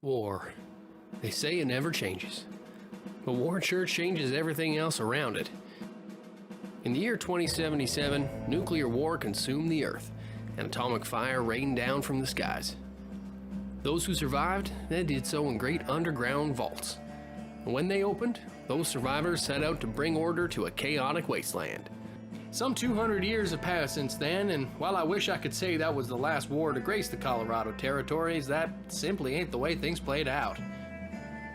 War. They say it never changes. But war sure changes everything else around it. In the year 2077, nuclear war consumed the Earth, and atomic fire rained down from the skies. Those who survived, they did so in great underground vaults. And when they opened, those survivors set out to bring order to a chaotic wasteland. Some 200 years have passed since then, and while I wish I could say that was the last war to grace the Colorado territories, that simply ain't the way things played out.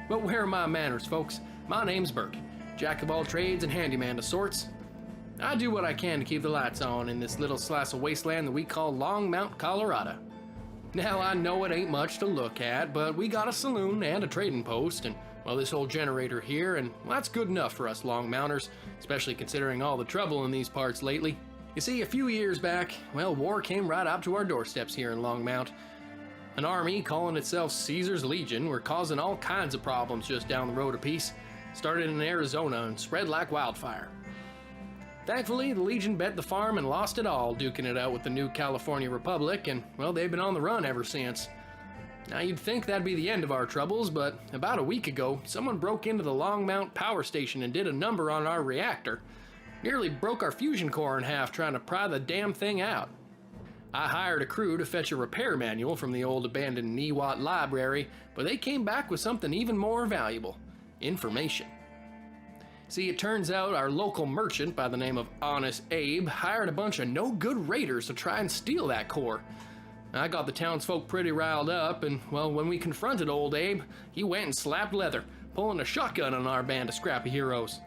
But where are my manners, folks? My name's Bert, jack of all trades and handyman of sorts. I do what I can to keep the lights on in this little slice of wasteland that we call Longmount, Colorado. Now, I know it ain't much to look at, but we got a saloon and a trading post, and, well, this old generator here, and well, that's good enough for us Longmounters, especially considering all the trouble in these parts lately. You see, a few years back, well, war came right up to our doorsteps here in Longmount. An army calling itself Caesar's Legion were causing all kinds of problems just down the road a piece. Started in Arizona and spread like wildfire. Thankfully, the Legion bet the farm and lost it all, duking it out with the new California Republic, and, well, they've been on the run ever since. Now, you'd think that'd be the end of our troubles, but about a week ago, someone broke into the Longmount power station and did a number on our reactor. Nearly broke our fusion core in half trying to pry the damn thing out. I hired a crew to fetch a repair manual from the old abandoned Newatt library, but they came back with something even more valuable: information. See, it turns out our local merchant by the name of Honest Abe hired a bunch of no-good raiders to try and steal that core. I got the townsfolk pretty riled up, and, well, when we confronted old Abe, he went and slapped leather, pulling a shotgun on our band of scrappy heroes.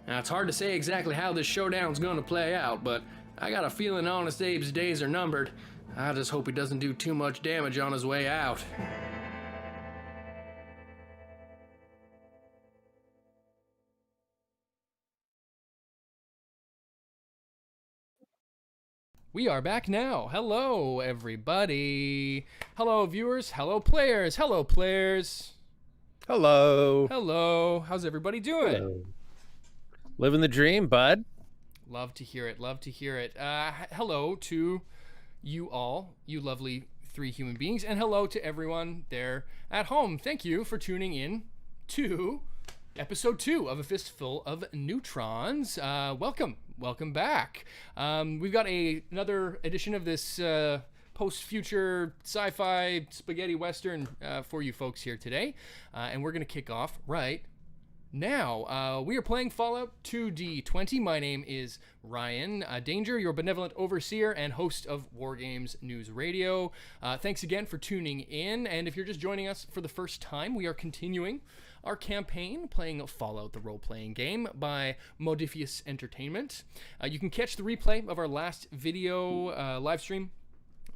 Now, it's hard to say exactly how this showdown's gonna play out, but I got a feeling Honest Abe's days are numbered. I just hope he doesn't do too much damage on his way out. We are back now. Hello, everybody. Hello, viewers. Hello, players. Hello, players. Hello. Hello. How's everybody doing? Hello. Living the dream, bud. Love to hear it. Love to hear it. Hello to you all, you lovely three human beings, and hello to everyone there at home. Thank you for tuning in to episode 2 of A Fistful of Neutrons. Welcome back. We've got another edition of this post-future sci-fi spaghetti western for you folks here today, and we're going to kick off right now. We are playing Fallout 2D20. My name is Ryan Danger, your benevolent overseer and host of War Games News Radio. Thanks again for tuning in, and if you're just joining us for the first time, we are continuing our campaign playing Fallout, the role-playing game by Modifius Entertainment. You can catch the replay of our last video live stream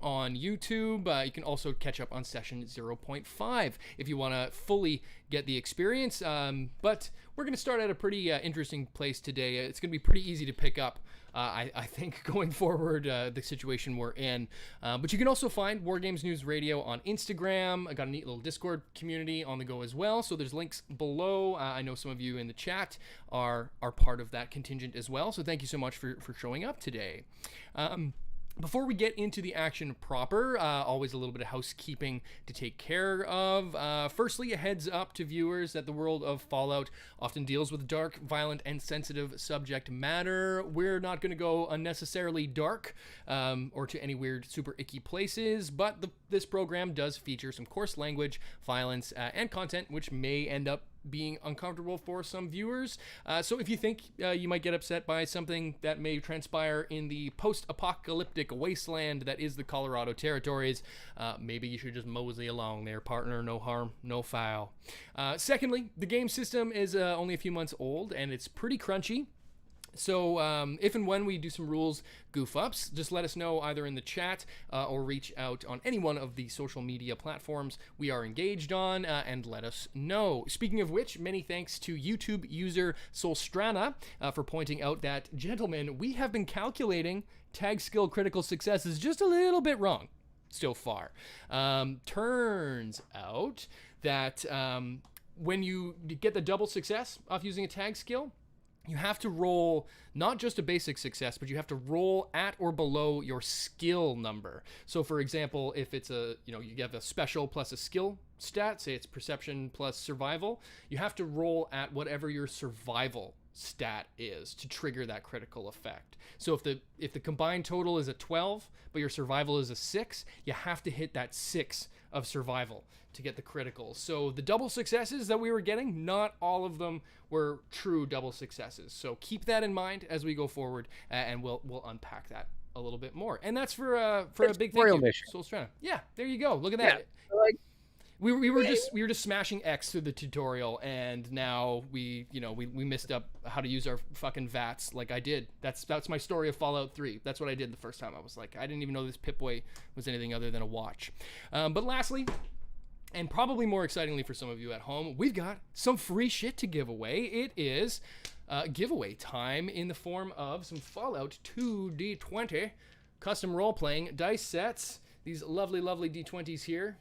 on YouTube. You can also catch up on session 0.5 if you want to fully get the experience. But we're going to start at a pretty interesting place today. It's going to be pretty easy to pick up, I think, going forward, the situation we're in. But you can also find War Games News Radio on Instagram. I got a neat little Discord community on the go as well, so there's links below. I know some of you in the chat are part of that contingent as well, so thank you so much for showing up today. Before we get into the action proper, always a little bit of housekeeping to take care of. Firstly, a heads up to viewers that the world of Fallout often deals with dark, violent, and sensitive subject matter. We're not going to go unnecessarily dark or to any weird, super icky places, but this program does feature some coarse language, violence, and content which may end up being uncomfortable for some viewers. So if you think you might get upset by something that may transpire in the post-apocalyptic wasteland that is the Colorado territories, maybe you should just mosey along there, partner. No harm, no foul. Secondly, the game system is only a few months old and it's pretty crunchy. So if and when we do some rules goof-ups, just let us know either in the chat or reach out on any one of the social media platforms we are engaged on and let us know. Speaking of which, many thanks to YouTube user Solstrana for pointing out that, gentlemen, we have been calculating tag skill critical successes just a little bit wrong so far. Turns out that when you get the double success off using a tag skill, you have to roll not just a basic success, but you have to roll at or below your skill number. So for example, if it's you have a special plus a skill stat, say it's perception plus survival, you have to roll at whatever your survival stat is to trigger that critical effect. So if the combined total is a 12, but your survival is a 6, you have to hit that 6 of survival to get the critical. So the double successes that we were getting, not all of them were true double successes. So keep that in mind as we go forward, and we'll unpack that a little bit more. And that's for a big thank you, Soul Strana. Yeah, there you go. Look at that. Yeah. We were just smashing X through the tutorial, and now we messed up how to use our fucking VATs like I did. That's my story of Fallout 3. That's what I did the first time. I was like, I didn't even know this Pip-Boy was anything other than a watch. But lastly, and probably more excitingly for some of you at home, we've got some free shit to give away. It is giveaway time in the form of some Fallout 2 D20 custom role-playing dice sets. These lovely, lovely D20s here.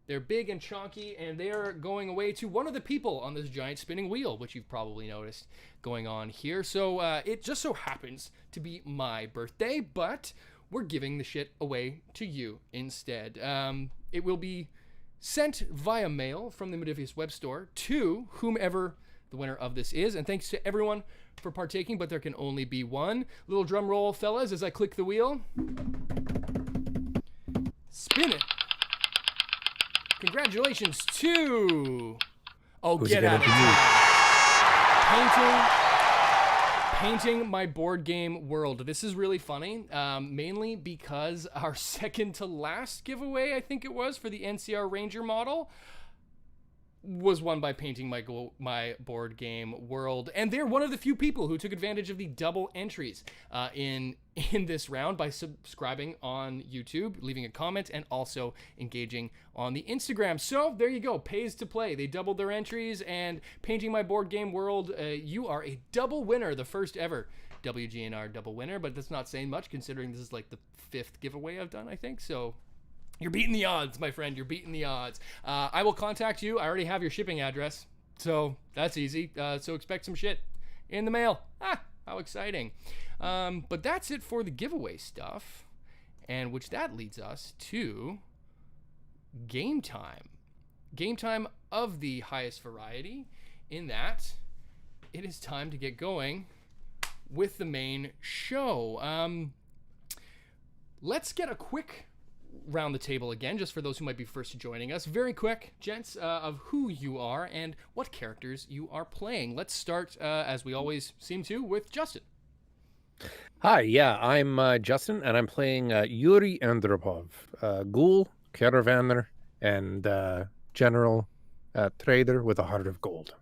They're big and chunky, and they are going away to one of the people on this giant spinning wheel, which you've probably noticed going on here. So it just so happens to be my birthday, but we're giving the shit away to you instead. It will be sent via mail from the Modifius web store to whomever the winner of this is. And thanks to everyone for partaking, but there can only be one. Little drum roll, fellas, as I click the wheel. Spin it. Congratulations to... Oh, get out of here. Painting my board game world. This is really funny, mainly because our second to last giveaway, I think it was, for the NCR Ranger model, was won by Painting my board game world. And they're one of the few people who took advantage of the double entries in this round by subscribing on YouTube, leaving a comment, and also engaging on the Instagram. So there you go, pays to play. They doubled their entries, and Painting my board game world, you are a double winner, the first ever WGNR double winner, but that's not saying much considering this is like the 5th giveaway I've done, I think. So you're beating the odds, my friend. You're beating the odds. I will contact you. I already have your shipping address, so that's easy. So expect some shit in the mail. How exciting. But that's it for the giveaway stuff, and which that leads us to game time. Game time of the highest variety, in that it is time to get going with the main show. Let's get a quick round the table again, just for those who might be first joining us. Very quick, gents, of who you are and what characters you are playing. Let's start, as we always seem to, with Justin. Hi, yeah, I'm Justin, and I'm playing Yuri Andropov, ghoul, caravaner, and general trader with a heart of gold.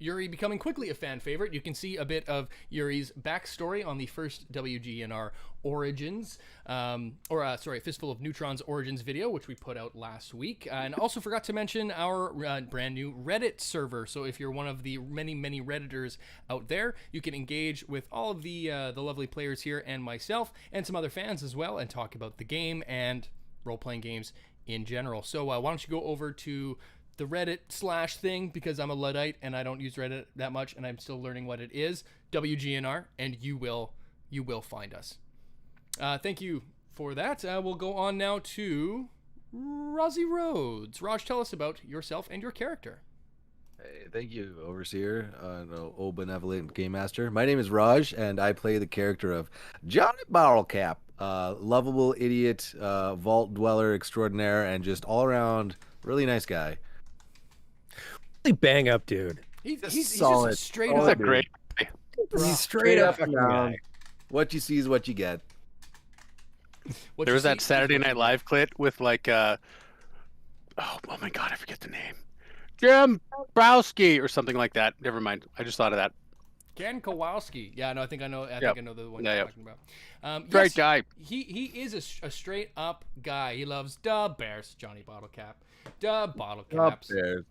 Yuri becoming quickly a fan favorite. You can see a bit of Yuri's backstory on the first WGNR Origins, Fistful of Neutrons Origins video, which we put out last week. And also forgot to mention our brand new Reddit server. So if you're one of the many, many Redditors out there, you can engage with all of the lovely players here and myself and some other fans as well, and talk about the game and role-playing games in general. So why don't you go over to the Reddit / thing, because I'm a Luddite and I don't use Reddit that much and I'm still learning what it is, WGNR, and you will find us. Thank you for that. We'll go on now to Rozzy Rhodes. Raj, tell us about yourself and your character. Hey, thank you, Overseer, old benevolent game master. My name is Raj, and I play the character of Johnny Barrelcap, lovable idiot, vault dweller extraordinaire, and just all around really nice guy. Really bang up dude. He's solid. Just a straight Solid up dude. Great. He's straight up and down. What you see is what you get. There was that Saturday Night Live clip with like oh my god, I forget the name. Jim Browski or something like that. Never mind. I just thought of that. Ken Kowalski. Yeah, no, I think I know the one you're talking about. Great guy. He is a straight up guy. He loves the Bears, Johnny Bottlecap. The Bottle Caps. The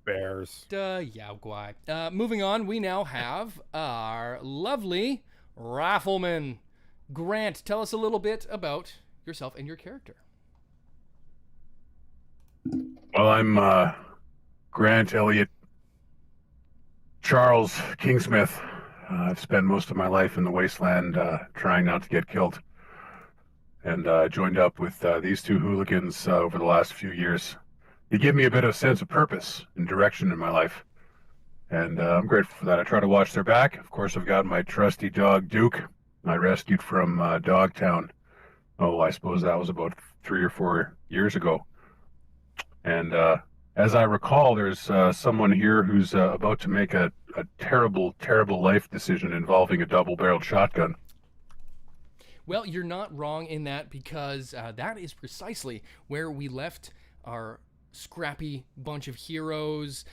Bears. The Yao Guai. Moving on, we now have our lovely Raffleman. Grant, tell us a little bit about yourself and your character. Well, I'm Grant Elliott Charles Kingsmith. I've spent most of my life in the wasteland trying not to get killed. And joined up with these two hooligans over the last few years. They give me a bit of sense of purpose and direction in my life. And I'm grateful for that. I try to watch their back. Of course, I've got my trusty dog, Duke, I rescued from Dogtown. Oh, I suppose that was about 3 or 4 years ago. And as I recall, there's someone here who's about to make a terrible, terrible life decision involving a double-barreled shotgun. Well, you're not wrong in that, because that is precisely where we left our scrappy bunch of heroes.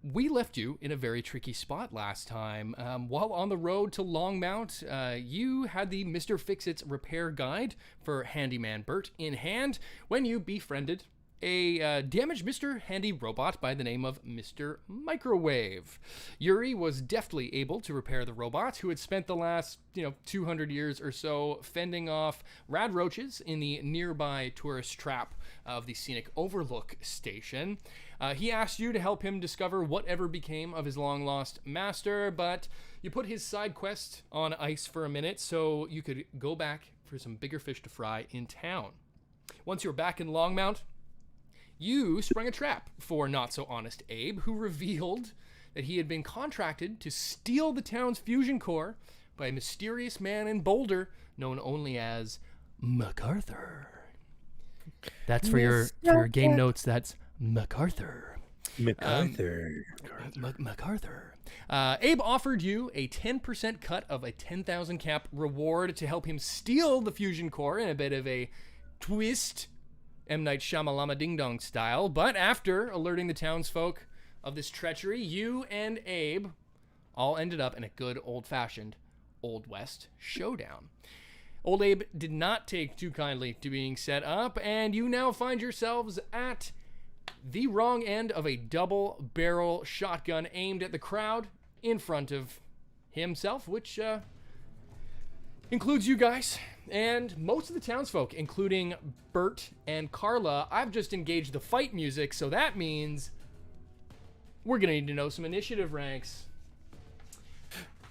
We left you in a very tricky spot last time. While on the road to Longmount, you had the Mr. Fix-It's repair guide for Handyman Bert in hand when you befriended a damaged Mr. Handy robot by the name of Mr. Microwave. Yuri was deftly able to repair the robot, who had spent the last, 200 years or so fending off rad roaches in the nearby tourist trap of the scenic Overlook station. He asked you to help him discover whatever became of his long-lost master, but you put his side quest on ice for a minute so you could go back for some bigger fish to fry in town. Once you were back in Longmount, you sprung a trap for not-so-honest Abe, who revealed that he had been contracted to steal the town's fusion core by a mysterious man in Boulder known only as MacArthur. That's for your game notes. That's MacArthur. MacArthur. MacArthur. Abe offered you a 10% cut of a 10,000 cap reward to help him steal the fusion core in a bit of a twist, M. Night Shyamalama Ding Dong style, but after alerting the townsfolk of this treachery, you and Abe all ended up in a good old-fashioned Old West showdown. Old Abe did not take too kindly to being set up, and you now find yourselves at the wrong end of a double-barrel shotgun aimed at the crowd in front of himself, which includes you guys and most of the townsfolk, including Bert and Carla. I've just engaged the fight music, so that means we're gonna need to know some initiative ranks.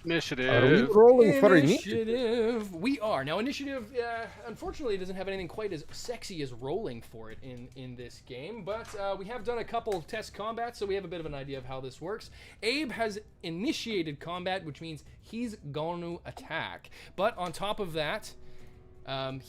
Initiative. Are we rolling for initiative? We are. Now, initiative, unfortunately, doesn't have anything quite as sexy as rolling for it in this game, but we have done a couple test combats, so we have a bit of an idea of how this works. Abe has initiated combat, which means he's going to attack. But on top of that, I'm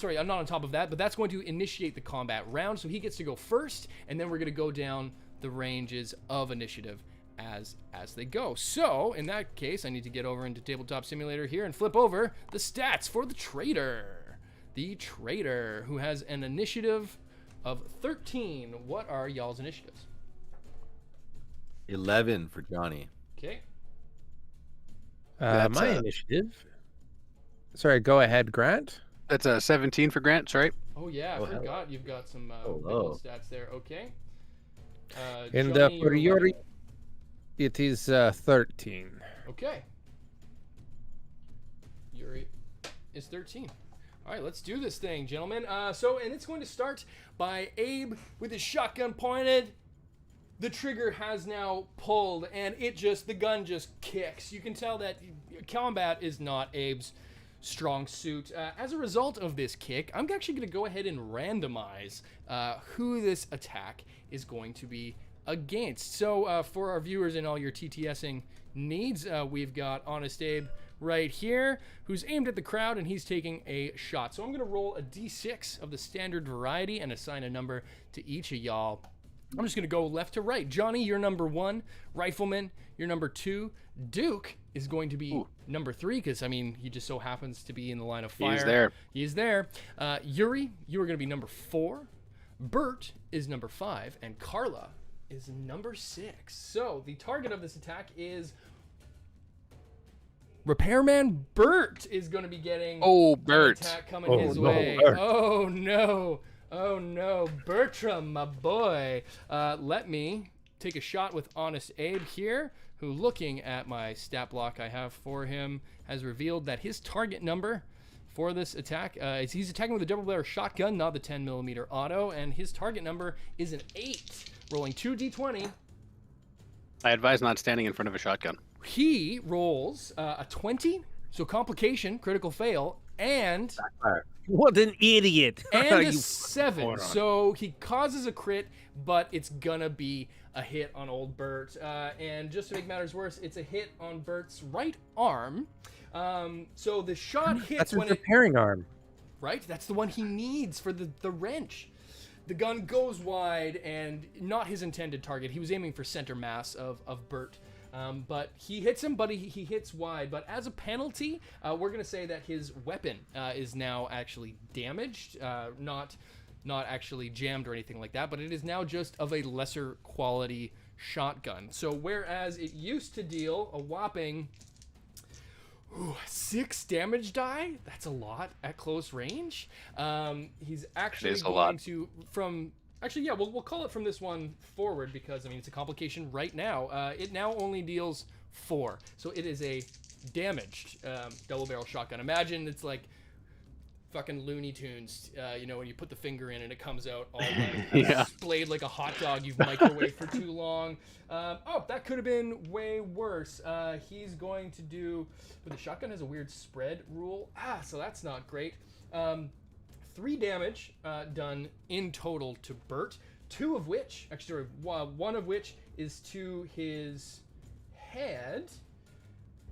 not on top of that, but that's going to initiate the combat round, so he gets to go first, and then we're going to go down the ranges of initiative as they go. So, in that case, I need to get over into Tabletop Simulator here and flip over the stats for the Traitor. The Traitor, who has an initiative of 13. What are y'all's initiatives? 11 for Johnny. Okay. My initiative. Sorry, go ahead, Grant. That's a 17 for Grant. Sorry. Oh yeah, I forgot you've got some big old stats there. Okay. And Johnny, for you're Yuri, it is 13. Okay. Yuri is 13. All right, let's do this thing, gentlemen. And it's going to start by Abe with his shotgun pointed. The trigger has now pulled, and the gun just kicks. You can tell that combat is not Abe's strong suit. As a result of this kick, I'm actually going to go ahead and randomize who this attack is going to be against. So for our viewers and all your TTSing needs, we've got Honest Abe right here, who's aimed at the crowd, and he's taking a shot. So I'm going to roll a d6 of the standard variety and assign a number to each of y'all. I'm just going to go left to right. Johnny, you're number 1. Rifleman, you're number 2. Duke is going to be number 3, because, he just so happens to be in the line of fire. He's there. Yuri, you are going to be number 4. Bert is number 5. And Carla is number 6. So the target of this attack is Repairman Bert is going to be getting Bert. an attack coming his way. Bert. Oh, no. Oh, no. Bertram, my boy. Let me take a shot with Honest Abe here, who, looking at my stat block I have for him, has revealed that his target number for this attack is he's attacking with a double-barrel shotgun, not the 10mm auto, and his target number is an 8. Rolling 2d20. I advise not standing in front of a shotgun. He rolls a 20, so complication, critical fail, and What an idiot! a You 7. moron. So he causes a crit, but it's gonna be a hit on old Bert. And just to make matters worse, it's a hit on Bert's right arm. So the shot hits That's his when repairing arm. right? That's the one he needs for the wrench. The gun goes wide and not his intended target. He was aiming for center mass of Bert. But he hits him, but he hits wide. But as a penalty, we're going to say that his weapon is now actually damaged, not actually jammed or anything like that, but it is now just of a lesser quality shotgun. So whereas it used to deal a whopping 6 damage die, that's a lot at close range. He's actually going to, from... Actually, yeah, we'll call it from this one forward because, I mean, it's a complication right now. It now only deals 4. So it is a damaged double barrel shotgun. Imagine it's like fucking Looney Tunes, you know, when you put the finger in and it comes out all like splayed like a hot dog you've microwaved for too long. Oh, that could have been way worse. He's going to do... But the shotgun has a weird spread rule. So that's not great. 3 damage done in total to Bert, 2 of which, actually, sorry, 1 of which is to his head.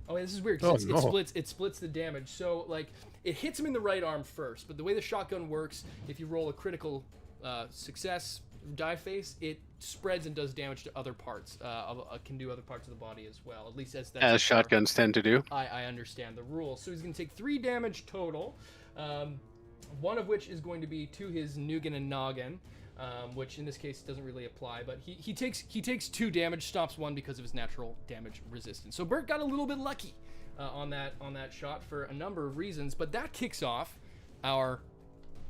Oh, this is weird because it splits the damage. So, like, it hits him in the right arm first, but the way the shotgun works, if you roll a critical success die face, it spreads and does damage to other parts. Can do other parts of the body as well. At least as shotguns tend to do. I understand the rule. So he's going to take 3 damage total. 1 of which is going to be to his Nugan and Noggin, which in this case doesn't really apply, but he takes 2 damage, stops 1 because of his natural damage resistance. So Bert got a little bit lucky on that shot for a number of reasons, but that kicks off our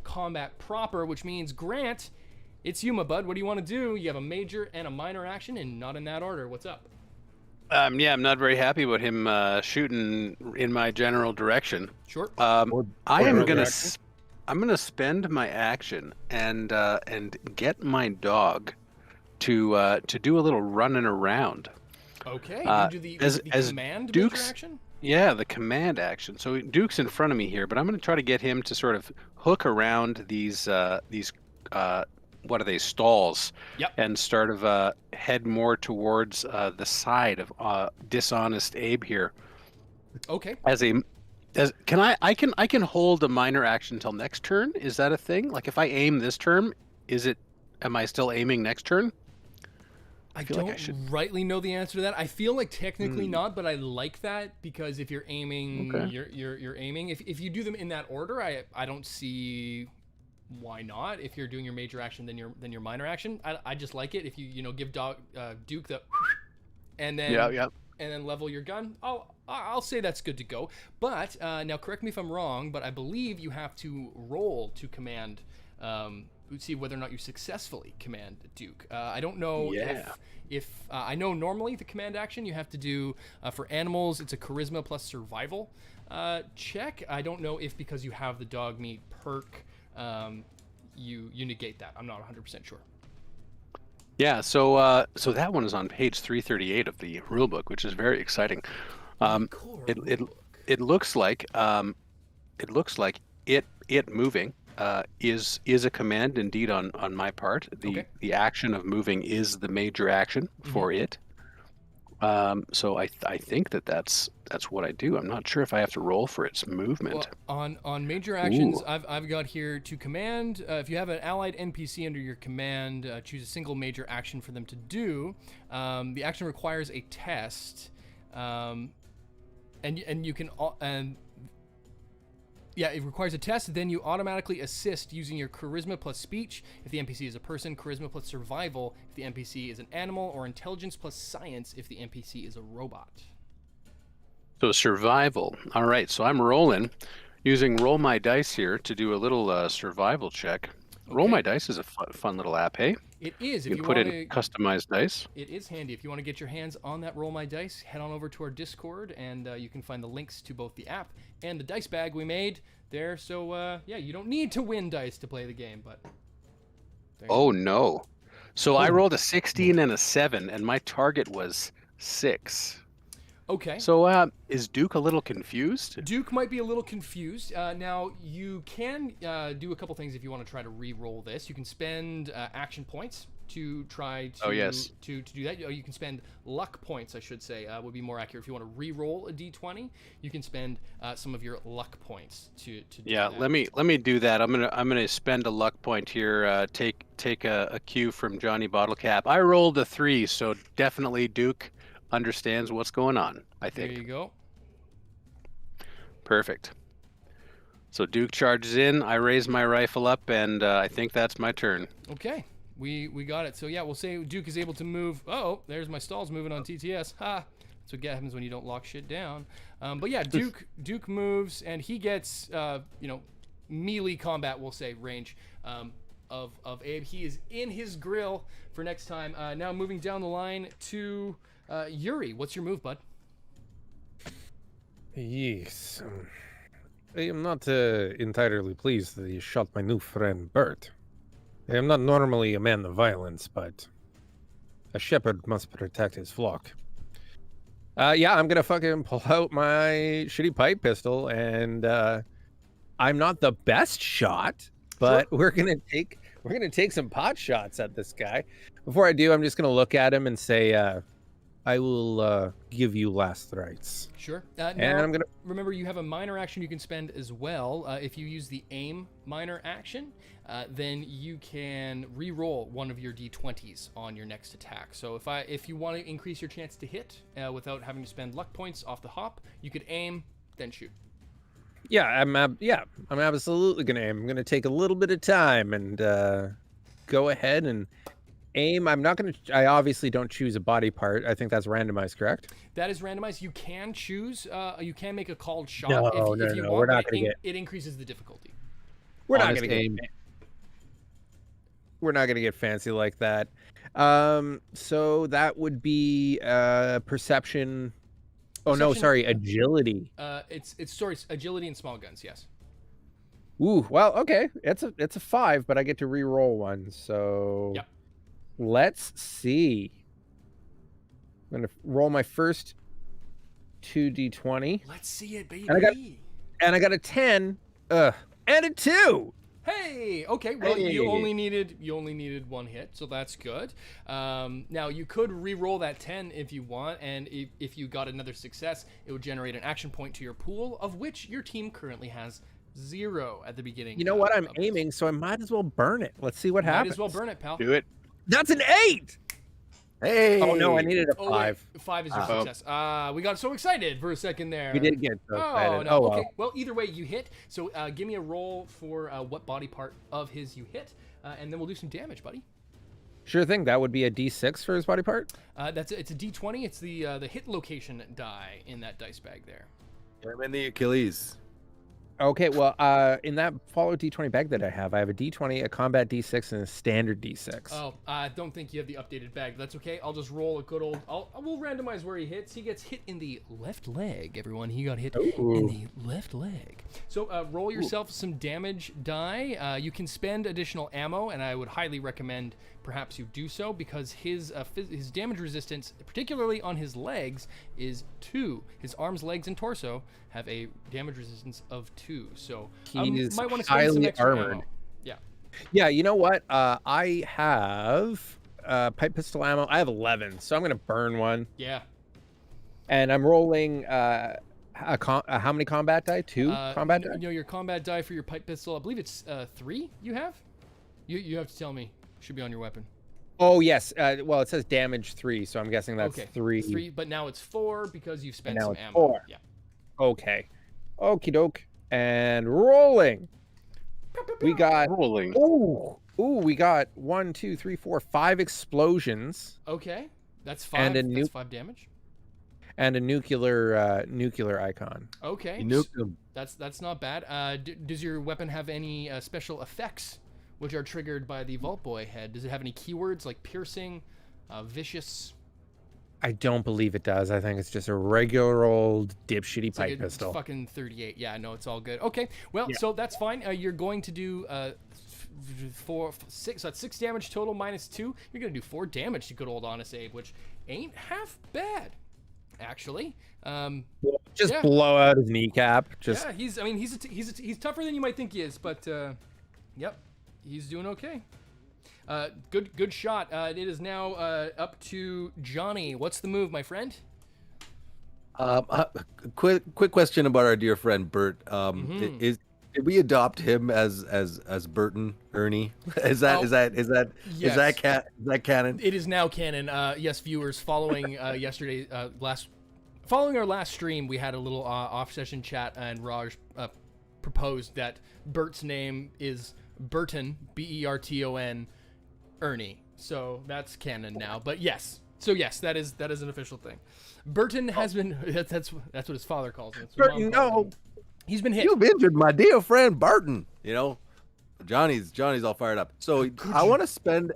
combat proper, which means Grant, it's you, my bud. What do you want to do? You have a major and a minor action, and not in that order. What's up? Yeah, I'm not very happy about him shooting in my general direction. Sure. I'm gonna spend my action and get my dog to do a little running around. Okay. You do the command major action? Yeah, the command action. So Duke's in front of me here, but I'm gonna try to get him to sort of hook around these what are they, stalls? Yep. And sort of head more towards the side of Dishonest Abe here. Okay. Can I can hold a minor action until next turn? Is that a thing? Like if I aim this turn, am I still aiming next turn? I don't rightly know the answer to that. I feel like technically not, but I like that because if you're aiming, you're aiming. If you do them in that order, I don't see why not. If you're doing your major action, then your minor action. I just like it. If you give Duke the and then and then level your gun, I'll say that's good to go. But now correct me if I'm wrong, but I believe you have to roll to command. See whether or not you successfully command Duke. I don't know if I know normally the command action you have to do for animals. It's a charisma plus survival check. I don't know if because you have the dog meat perk, you negate that. I'm not 100% sure. Yeah, so that one is on page 338 of the rulebook, which is very exciting. It looks like it moving is a command indeed on my part. The action of moving is the major action for it. So I think that's what I do. I'm not sure if I have to roll for its movement. Well, on major actions, I've got here to command. If you have an allied NPC under your command, choose a single major action for them to do. The action requires a test, and you can it requires a test. Then you automatically assist using your charisma plus speech if the NPC is a person, charisma plus survival if the NPC is an animal, or intelligence plus science if the NPC is a robot. So survival. All right. So I'm rolling using Roll My Dice here to do a little survival check. Okay. Roll My Dice is a fun little app, hey? It is. You can put in customized dice. It is handy. If you want to get your hands on that Roll My Dice, head on over to our Discord, and you can find the links to both the app and the dice bag we made there. So, you don't need to win dice to play the game, but... Oh, no. So I rolled a 16 and a 7, and my target was 6. Okay. So is Duke a little confused? Duke might be a little confused. Now, you can do a couple things if you want to try to re-roll this. You can spend action points to try to, to do that. You can spend luck points, I should say, would be more accurate. If you want to re-roll a d20, you can spend some of your luck points to do that. let me do that. I'm gonna spend a luck point here. Take a cue from Johnny Bottlecap. I rolled a 3, so definitely Duke understands what's going on, I think. There you go. Perfect. So Duke charges in, I raise my rifle up, and I think that's my turn. Okay, we got it. So yeah, we'll say Duke is able to move. Oh, there's my stalls moving on TTS. Ha! That's what happens when you don't lock shit down. But yeah, Duke moves, and he gets melee combat, we'll say, range of Abe. He is in his grill for next time. Now moving down the line to Yuri. What's your move, bud? Yes. I am not entirely pleased that you shot my new friend Bert. I am not normally a man of violence, but a shepherd must protect his flock. Yeah, I'm gonna fucking pull out my shitty pipe pistol, and I'm not the best shot, but we're gonna take some pot shots at this guy. Before I do, I'm just gonna look at him and say, I will give you last rites. Sure. And now, I'm gonna remember, you have a minor action you can spend as well. If you use the aim minor action, then you can re-roll one of your d20s on your next attack. So if you want to increase your chance to hit without having to spend luck points off the hop, you could aim, then shoot. Yeah, I'm absolutely gonna aim. I'm gonna take a little bit of time and go ahead and aim. I obviously don't choose a body part. I think that's randomized, correct? That is randomized. You can choose. You can make a called shot No, if you want. We're not gonna it increases the difficulty. We're not gonna get fancy like that. So that would be perception. Oh no, sorry, agility. It's agility and small guns. Yes. Ooh, well, okay. It's a 5, but I get to re-roll one. So yep. Let's see. I'm gonna roll my first 2d20. Let's see it, baby. And I got a 10. And a 2. Hey, okay. Well, hey. You only needed one hit, so that's good. Now you could re-roll that 10 if you want, and if you got another success, it would generate an action point to your pool, of which your team currently has 0 at the beginning. You know what? I'm aiming, so I might as well burn it. Let's see what happens. Might as well burn it, pal. Do it. That's an 8. Hey. Oh no, I needed a 5. Wait, 5 is your success. We got so excited for a second there. We did get so excited. No. Okay. Well, either way, you hit. So give me a roll for what body part of his you hit, and then we'll do some damage, buddy. Sure thing. That would be a D6 for his body part. It's a D20. It's the hit location die in that dice bag there. I'm in the Achilles. Okay, well, in that follow D20 bag that I have a D20, a combat D6, and a standard D6. Oh, I don't think you have the updated bag. That's okay. I'll just roll a good old... We'll randomize where he hits. He gets hit in the left leg, everyone. He got hit in the left leg. So roll yourself some damage die. You can spend additional ammo, and I would highly recommend perhaps you do so, because his damage resistance, particularly on his legs, is 2. His arms, legs, and torso have a damage resistance of 2. So he is might want to spend some extra armored. ammo. Yeah, you know what? I have pipe pistol ammo. I have 11, so I'm going to burn one. Yeah. And I'm rolling how many combat die? 2 combat die? No, your combat die for your pipe pistol, I believe it's 3 you have? You have to tell me. Should be on your weapon. Oh, yes. Well, it says damage 3, so I'm guessing that's okay. 3. 3, but now it's 4 because you've spent some ammo. 4. Yeah. Okay. Okie doke. And rolling. We got rolling. Ooh, we got 1, 2, 3, 4, 5 explosions. Okay, that's 5. That's 5 damage. And a nuclear icon. Okay, that's not bad. Does your weapon have any special effects, which are triggered by the Vault Boy head? Does it have any keywords like piercing, vicious? I don't believe it does. I think it's just a regular old dipshitty pipe pistol. It's fucking 38. Yeah, no, it's all good. Okay, well, so that's fine. You're going to do 4, 6. So that's 6 damage total minus 2. You're going to do 4 damage to good old Honest Abe, which ain't half bad, actually. Just yeah. blow out his kneecap. Just Yeah, he's tougher than you might think he is, but yep, he's doing okay. Good shot. It is now up to Johnny. What's the move, my friend? Quick question about our dear friend Bert. Did we adopt him as Burton Ernie? Is that canon? It is now canon. Yes, viewers, following following our last stream, we had a little off-session chat, and Raj proposed that Bert's name is Burton, Berton, Ernie. So that's canon now. But yes, that is an official thing. Burton has been. That's what his father calls him. Burton, no. He's been hit. You've injured my dear friend Barton. You know, Johnny's all fired up. So I want to spend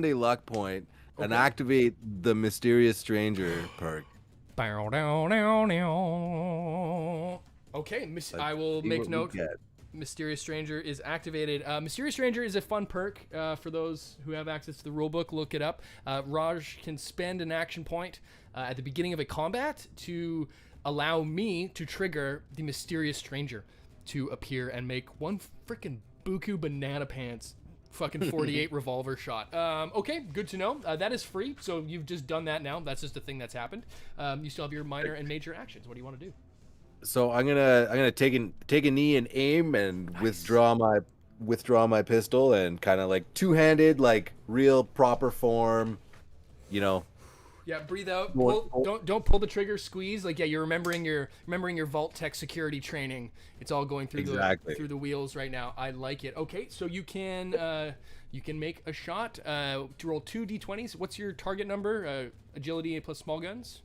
a luck point and activate the Mysterious Stranger perk. Okay, I will make note. Mysterious Stranger is activated. Mysterious Stranger is a fun perk for those who have access to the rulebook. Look it up. Raj can spend an action point at the beginning of a combat to allow me to trigger the Mysterious Stranger to appear and make one freaking buku banana pants fucking 48 revolver shot. Okay, good to know. That is free, so you've just done that now. That's just a thing that's happened. You still have your minor and major actions. What do you want to do? So I'm gonna take a knee and aim and withdraw my pistol and kind of like two-handed, like real proper form, you know. Yeah, breathe out. Don't pull the trigger. Squeeze. Like, yeah, you're remembering your Vault Tech security training. It's all going through through the wheels right now. I like it. Okay, so you can make a shot. To roll 2 d20s. What's your target number? Agility plus small guns.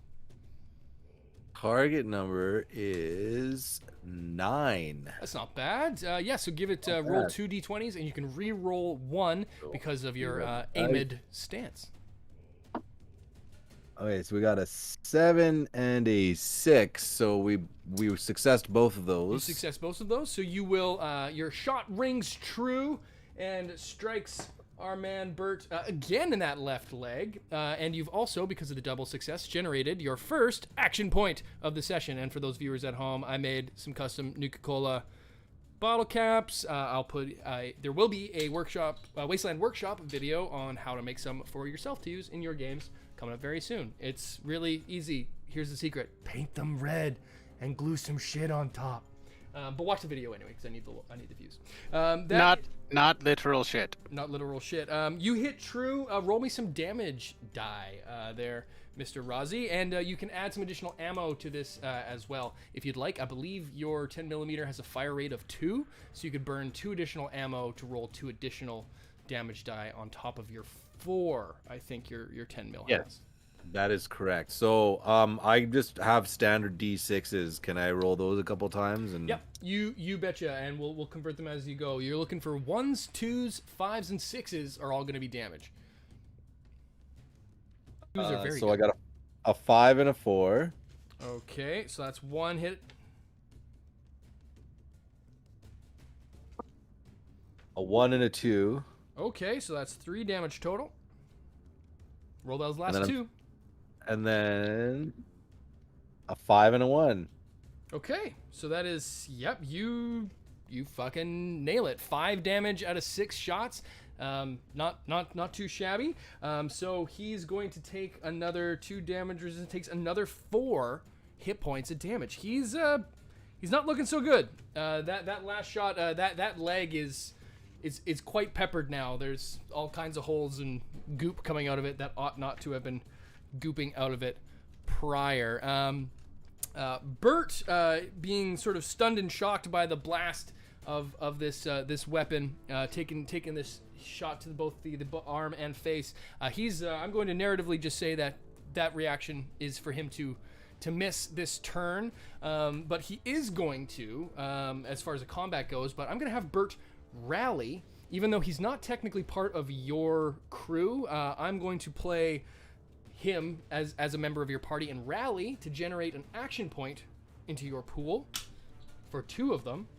Target number is 9. That's not bad. Yeah, so give it roll 2 d20s, and you can re-roll 1 because of your aimed stance. Okay, so we got a 7 and a 6, so we successed both of those. You success both of those, so you will your shot rings true and strikes our man Bert again in that left leg, and you've also, because of the double success, generated your first action point of the session. And for those viewers at home, I made some custom Nuka-Cola bottle caps. There will be a Wasteland Workshop video on how to make some for yourself to use in your games coming up very soon. It's really easy. Here's the secret: paint them red and glue some shit on top. But watch the video anyway, because I need the views. Not literal shit. Not literal shit. You hit true. Roll me some damage die there, Mr. Razi, and you can add some additional ammo to this as well if you'd like. I believe your 10mm has a fire rate of 2, so you could burn 2 additional ammo to roll 2 additional damage die on top of your 4. I think your 10mm has. That is correct. So I just have standard D6s. Can I roll those a couple times? And yep, you betcha, and we'll convert them as you go. You're looking for 1s, 2s, 5s, and 6s are all going to be damage. 2s are very so good. I got a 5 and a 4. Okay, so that's 1 hit. A 1 and a 2. Okay, so that's 3 damage total. Roll those last 2. And then a 5 and a 1. Okay, so that is, yep, you fucking nail it. 5 damage out of 6 shots. Not too shabby. So he's going to take another 2 damage resistance. Takes another 4 hit points of damage. He's not looking so good. That last shot, that leg is quite peppered now. There's all kinds of holes and goop coming out of it that ought not to have been gooping out of it prior. Bert, being sort of stunned and shocked by the blast of this weapon, taking this shot to both the arm and face, I'm going to narratively just say that reaction is for him to miss this turn, but he is going to, as far as the combat goes, but I'm going to have Bert rally. Even though he's not technically part of your crew, I'm going to play him as a member of your party and rally to generate an action point into your pool for 2 of them.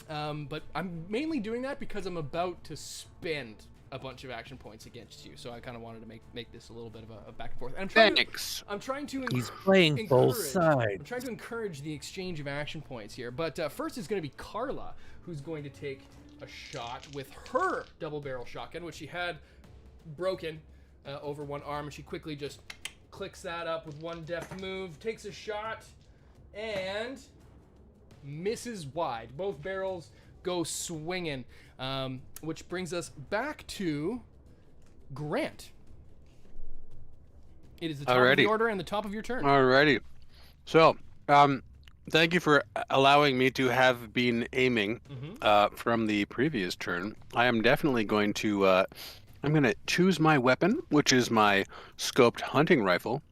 But I'm mainly doing that because I'm about to spend a bunch of action points against you. So I kind of wanted to make this a little bit of a back and forth. And I'm trying to He's playing both sides. I'm trying to encourage the exchange of action points here. But first is going to be Carla, who's going to take a shot with her double barrel shotgun, which she had broken over one arm, and she quickly just clicks that up with one deft move, takes a shot, and misses wide. Both barrels go swinging, which brings us back to Grant. It is the top of the order and the top of your turn. Alrighty. So, thank you for allowing me to have been aiming from the previous turn. I am definitely going to, I'm going to choose my weapon, which is my scoped hunting rifle.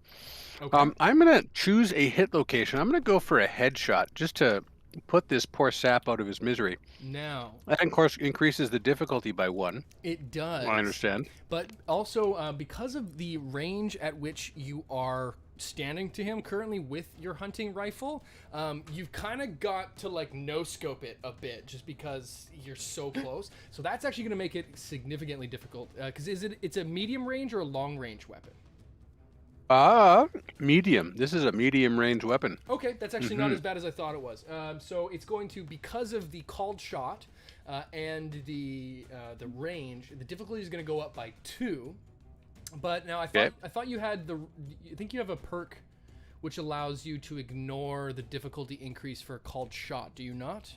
Okay. I'm going to choose a hit location. I'm going to go for a headshot just to put this poor sap out of his misery. Now, That, of course, increases the difficulty by 1. it does. I understand. But also, because of the range at which you are standing to him currently with your hunting rifle, you've kind of got to like no scope it a bit just because you're so close. So that's actually going to make it significantly difficult. Because it's a medium range or a long range weapon? Medium. This is a medium range weapon. Okay, that's actually not as bad as I thought it was. So it's going to, because of the called shot and the range, the difficulty is going to go up by 2. But now I thought you had I think you have a perk which allows you to ignore the difficulty increase for a called shot. Do you not?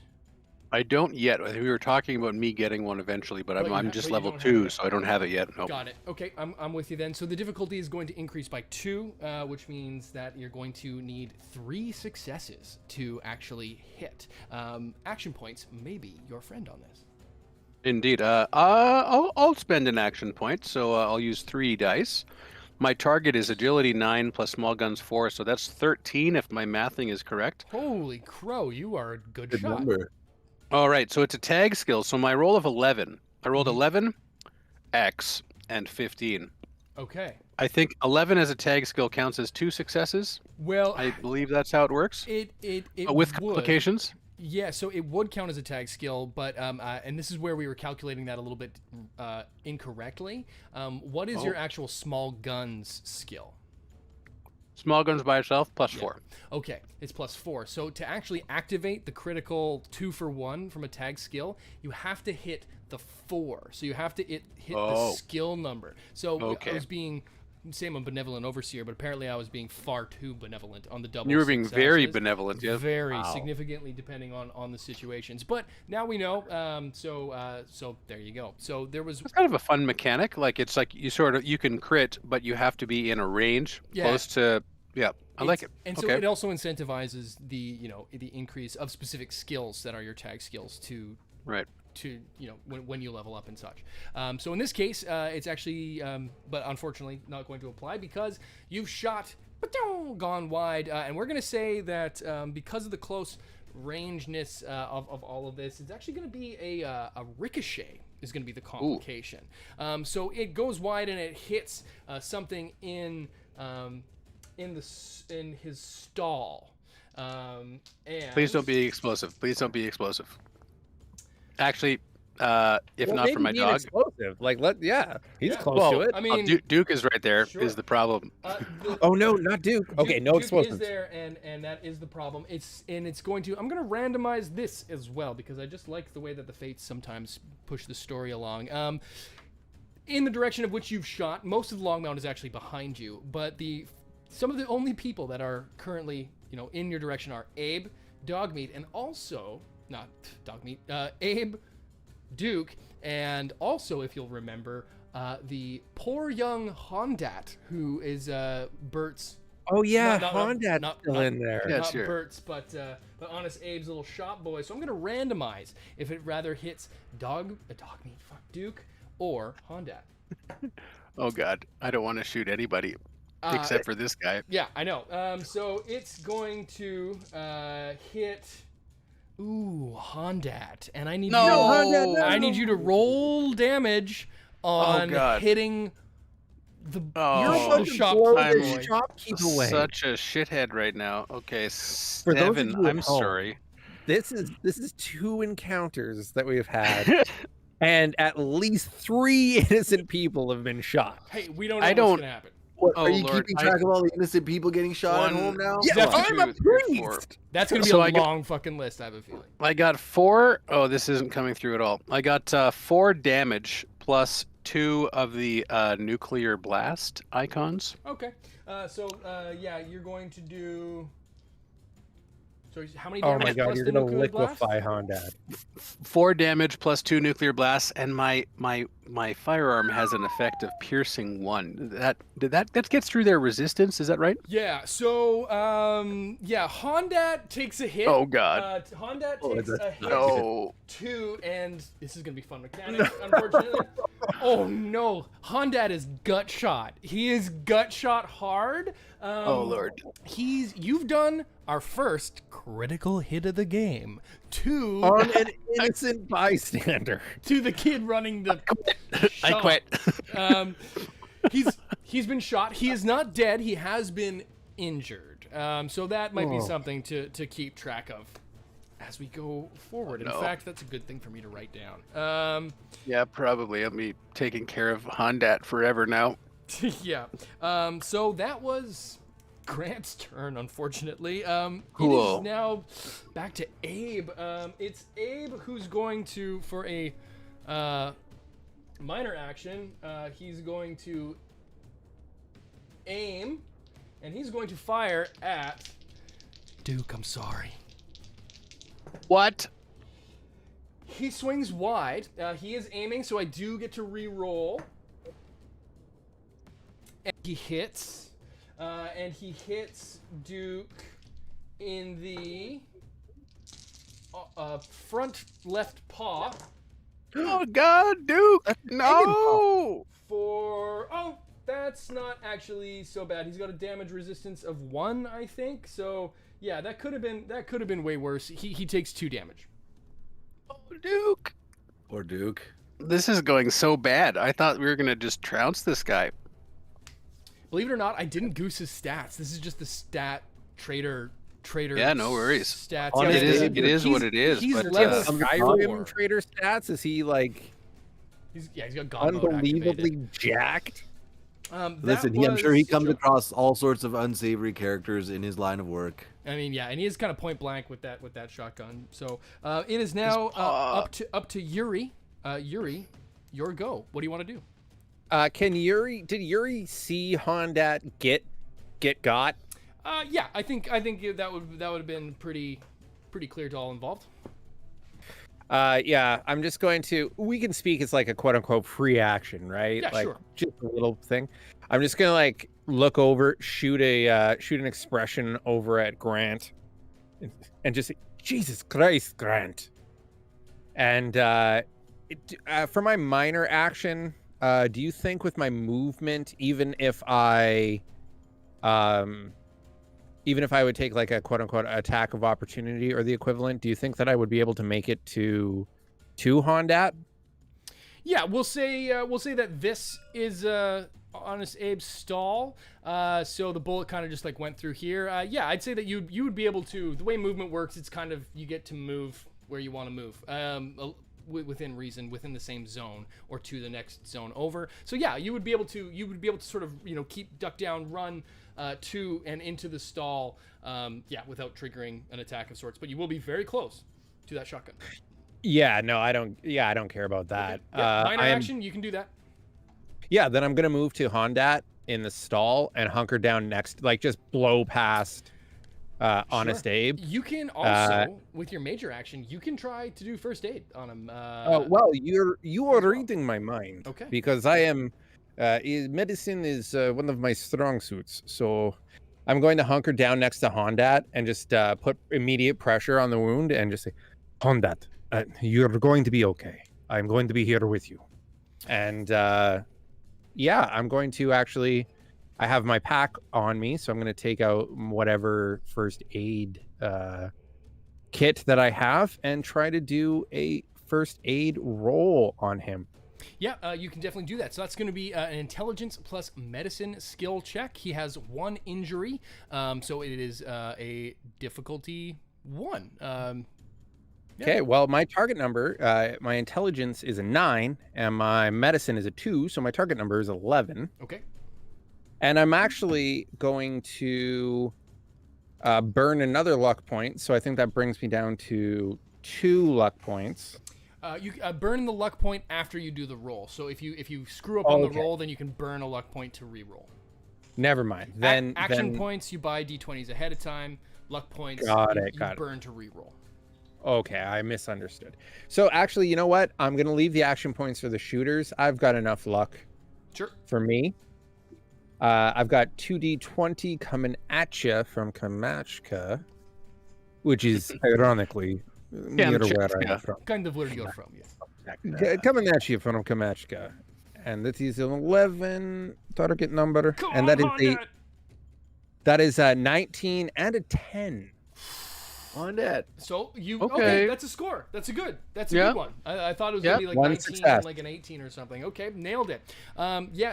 I don't yet. We were talking about me getting one eventually, but I'm just level 2, so I don't have it yet. Nope. Got it. Okay, I'm with you then. So the difficulty is going to increase by 2, which means that you're going to need 3 successes to actually hit. Action points may be your friend on this. Indeed. I'll spend an action point, so I'll use 3 dice. My target is agility 9 plus small guns 4, so that's 13 if my mathing is correct. Holy crow, you are a good shot. number. All right, so it's a tag skill. So my roll of 11. I rolled 11, X, and 15. Okay. I think 11 as a tag skill counts as 2 successes. Well, I believe that's how it works. it With would. complications. Yeah, so it would count as a tag skill, but and this is where we were calculating that a little bit incorrectly. What is your actual small guns skill? Small guns by itself, plus 4. Okay, it's plus 4. So to actually activate the critical 2-for-1 from a tag skill, you have to hit the 4. So you have to hit the skill number. So I was being, I'm a benevolent overseer, but apparently I was being far too benevolent on the double. You were being very successes. benevolent, yeah. Very significantly depending on the situations. But now we know. So there you go. So there was. It's kind of a fun mechanic. Like it's like you can crit, but you have to be in a range close to. Yeah, I like it. And so it also incentivizes the increase of specific skills that are your tag skills to when you level up and such. So in this case, it's actually, but unfortunately not going to apply because you've shot, gone wide, and we're going to say that because of the close rangeness of all of this, it's actually going to be a ricochet is going to be the complication. So it goes wide and it hits something in his stall. And please don't be explosive. Please don't be explosive. Actually, if not for my dog. Explosive. He's close to it. I mean, Duke is right there. Is the problem? Oh no, not Duke. Okay, no explosives. Duke is there, and that is the problem. It's going to. I'm going to randomize this as well because I just like the way that the fates sometimes push the story along. In the direction of which you've shot, most of the Longmount is actually behind you, but some of the only people that are currently, in your direction are Abe, Dogmeat, and also not Dogmeat, Abe, Duke, and also, if you'll remember, the poor young Hondat, who is Bert's. Oh yeah, Hondat's still in there. Yeah, not Bert's, but Honest Abe's little shop boy. So I'm gonna randomize if it rather hits Duke, or Hondat. Oh God, I don't want to shoot anybody. Except for this guy. Yeah, I know. So it's going to hit. Ooh, Hondat, and I need I need you to roll damage on hitting the shopkeep away. Such a shithead right now. Okay, 7. I'm sorry. This is 2 encounters that we've had. and at least 3 innocent people have been shot. Hey, we don't know I what's don't- gonna happen. What, Oh, are you Lord, keeping track of all the innocent people getting shot at home now? Yeah, That's I'm a 2, 3, 4. priest. That's gonna be So a I got- long fucking list. I have a feeling. I got 4. Oh, this isn't coming through at all. I got 4 damage plus 2 of the nuclear blast icons. Okay. Yeah, you're going to do. So how many Oh damage my god, plus you're the gonna nuclear blast? liquefy Honda. 4 damage plus 2 nuclear blasts, and my firearm has an effect of piercing 1. That gets through their resistance. Is that right? Yeah. So Honda takes a hit. Oh god. Honda Oh, takes that's a hit. No. 2, and this is gonna be fun mechanics. Unfortunately. Oh no, Honda is gut shot. He is gut shot hard. Oh lord. You've done our first critical hit of the game. 2 On an innocent bystander. to the kid running the. I shop. quit. He's been shot. He is not dead. He has been injured. So that might be Oh. something to keep track of as we go forward. no. In fact, that's a good thing for me to write down. Yeah, probably. I'll be taking care of Hondat forever now. Yeah. So that was Grant's turn, unfortunately. It Cool. is now back to Abe. It's Abe who's going to, for a minor action, he's going to aim, and he's going to fire at Duke. I'm sorry. What? He swings wide. He is aiming, so I do get to re-roll. And he hits. And he hits Duke in the front left paw Oh god, Duke! No! for... Oh, that's not actually so bad. He's got a damage resistance of 1, I think. So, yeah, that could have been way worse. He takes 2 damage. Oh, Duke! Or Duke. This is going so bad. I thought we were gonna just trounce this guy. Believe it or not, I didn't goose his stats. This is just the stat trader. Yeah, no worries. Stats. On Yeah, it is- he's- it is what he's- it is, He's but, level uh, 4. Skyrim trader stats? Is he like He's got God mode unbelievably activated. jacked? That Listen, I'm sure he comes was- across all sorts of unsavory characters in his line of work. I mean, yeah, and he is kind of point blank with that shotgun. So it is now up to Yuri. Yuri, your go. What do you want to do? Did Yuri see Honda get got? Yeah, I think that would have been pretty clear to all involved. Yeah, I'm just going to. We can speak as like a quote unquote free action, right? Yeah, like, sure. Just a little thing. I'm just gonna like look over, shoot an expression over at Grant, and just say, Jesus Christ, Grant. And for my minor action, do you think with my movement, even if I would take like a quote unquote attack of opportunity or the equivalent, do you think that I would be able to make it to Hondat? Yeah, we'll say that this is Honest Abe's stall. So the bullet kind of just like went through here. Yeah, I'd say that you would be able to. The way movement works, it's kind of you get to move where you want to move. Within reason, within the same zone or to the next zone over. So yeah, you would be able to sort of keep duck down, run to and into the stall. Without triggering an attack of sorts. But you will be very close to that shotgun. Yeah, no, I don't. Yeah, I don't care about that. Okay. Yeah, minor action, you can do that. Yeah, then I'm gonna move to Hondat in the stall and hunker down next, like just blow past Honest Sure. Abe. You can also, with your major action, you can try to do first aid on him. Well, you are reading my mind. Okay. Because I am, medicine is one of my strong suits. So I'm going to hunker down next to Hondat and just put immediate pressure on the wound and just say, Hondat, you're going to be okay. I'm going to be here with you. And I'm going to actually. I have my pack on me, so I'm going to take out whatever first aid kit that I have and try to do a first aid roll on him. Yeah, you can definitely do that. So that's going to be an intelligence plus medicine skill check. He has 1 injury, so it is a difficulty 1. Okay, well, my target number, my intelligence is a 9, and my medicine is a 2, so my target number is 11. Okay. And I'm actually going to burn another luck point, so I think that brings me down to 2 luck points. You burn the luck point after you do the roll. So if you screw up on the roll, then you can burn a luck point to re-roll. Never mind. Then action points you buy d20s ahead of time. Luck points you burn to re-roll. Okay, I misunderstood. So actually, you know what? I'm going to leave the action points for the shooters. I've got enough luck. Sure. For me. I've got 2d20 coming at you from Kamachka, which is ironically near where I'm from. Kind of where you're from, yes. Coming at you from Kamachka. And that is an 11 target number. Come and that is a 19 and a 10. On that. So okay, that's a score. That's a good one. I thought it was gonna be like 19 and like an 18 or something. Okay, nailed it.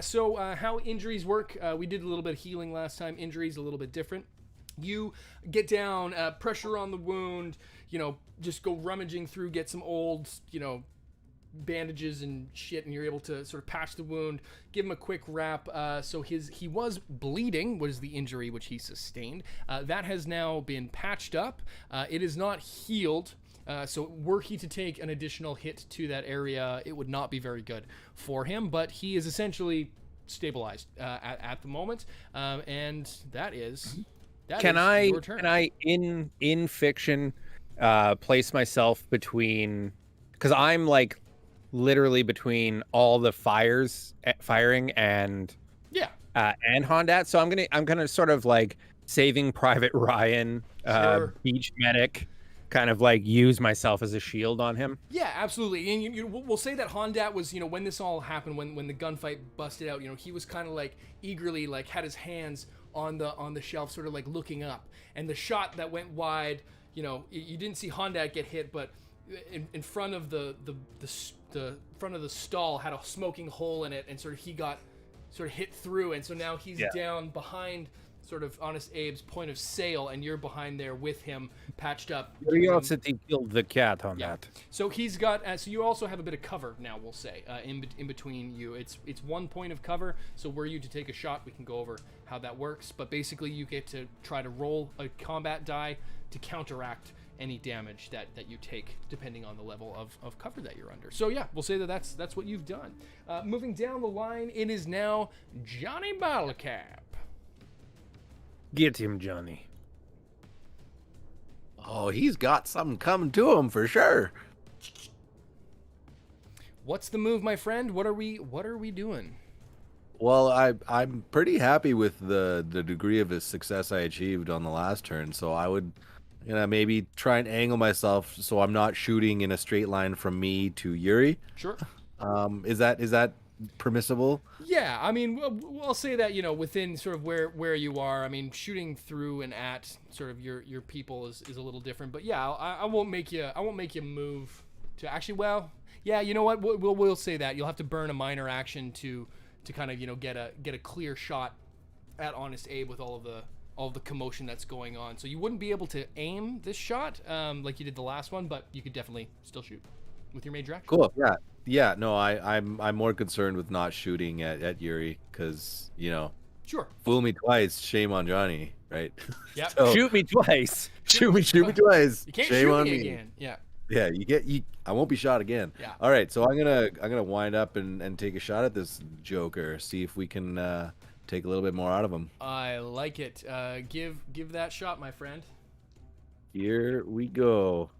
So how injuries work? We did a little bit of healing last time. Injuries a little bit different. You get down, pressure on the wound. Just go rummaging through, get some old, bandages and shit, and you're able to sort of patch the wound, give him a quick wrap. So he was bleeding, was the injury which he sustained. That has now been patched up. It is not healed. So were he to take an additional hit to that area, it would not be very good for him, but he is essentially stabilized at the moment. And that is your turn. Can I in fiction place myself between, because I'm like literally between all the firing and Hondat, so I'm gonna sort of like Saving Private Ryan, beach medic, kind of like use myself as a shield on him. Yeah, absolutely. And we'll say that Hondat was, when this all happened, when the gunfight busted out, he was kind of like eagerly like had his hands on the shelf, sort of like looking up. And the shot that went wide, you didn't see Hondat get hit, but in front of the front of the stall had a smoking hole in it, and he got hit through, and so now he's down behind sort of Honest Abe's point of sale, and you're behind there with him, patched up. Curiosity killed the cat on that. So he's got. So you also have a bit of cover now. We'll say in between you. It's 1 point of cover. So were you to take a shot, we can go over how that works. But basically, you get to try to roll a combat die to counteract any damage that you take, depending on the level of cover that you're under. So yeah, we'll say that's what you've done. Moving down the line, it is now Johnny Bottlecap. Get him, Johnny. Oh, he's got something coming to him for sure. What's the move, my friend? What are we doing? Well, I'm pretty happy with the degree of his success I achieved on the last turn, so I would maybe try and angle myself so I'm not shooting in a straight line from me to Yuri. Sure. Is that permissible? Yeah, I mean, we'll say that within sort of where you are. I mean, shooting through and at sort of your people is a little different. But yeah, I won't make you move to actually. Well, yeah, you know what? We'll say that you'll have to burn a minor action to kind of get a clear shot at Honest Abe with all of the commotion that's going on. So you wouldn't be able to aim this shot like you did the last one, but you could definitely still shoot with your major action. Cool. Yeah. No, I'm more concerned with not shooting at Yuri because Sure. Fool me twice, shame on Johnny, right? Yeah. So, shoot me twice. Shoot me twice. You can't shame shoot on me again. Yeah. Yeah, I won't be shot again. Yeah. All right, so I'm gonna wind up and take a shot at this Joker. See if we can take a little bit more out of him. I like it. Give that shot, my friend. Here we go.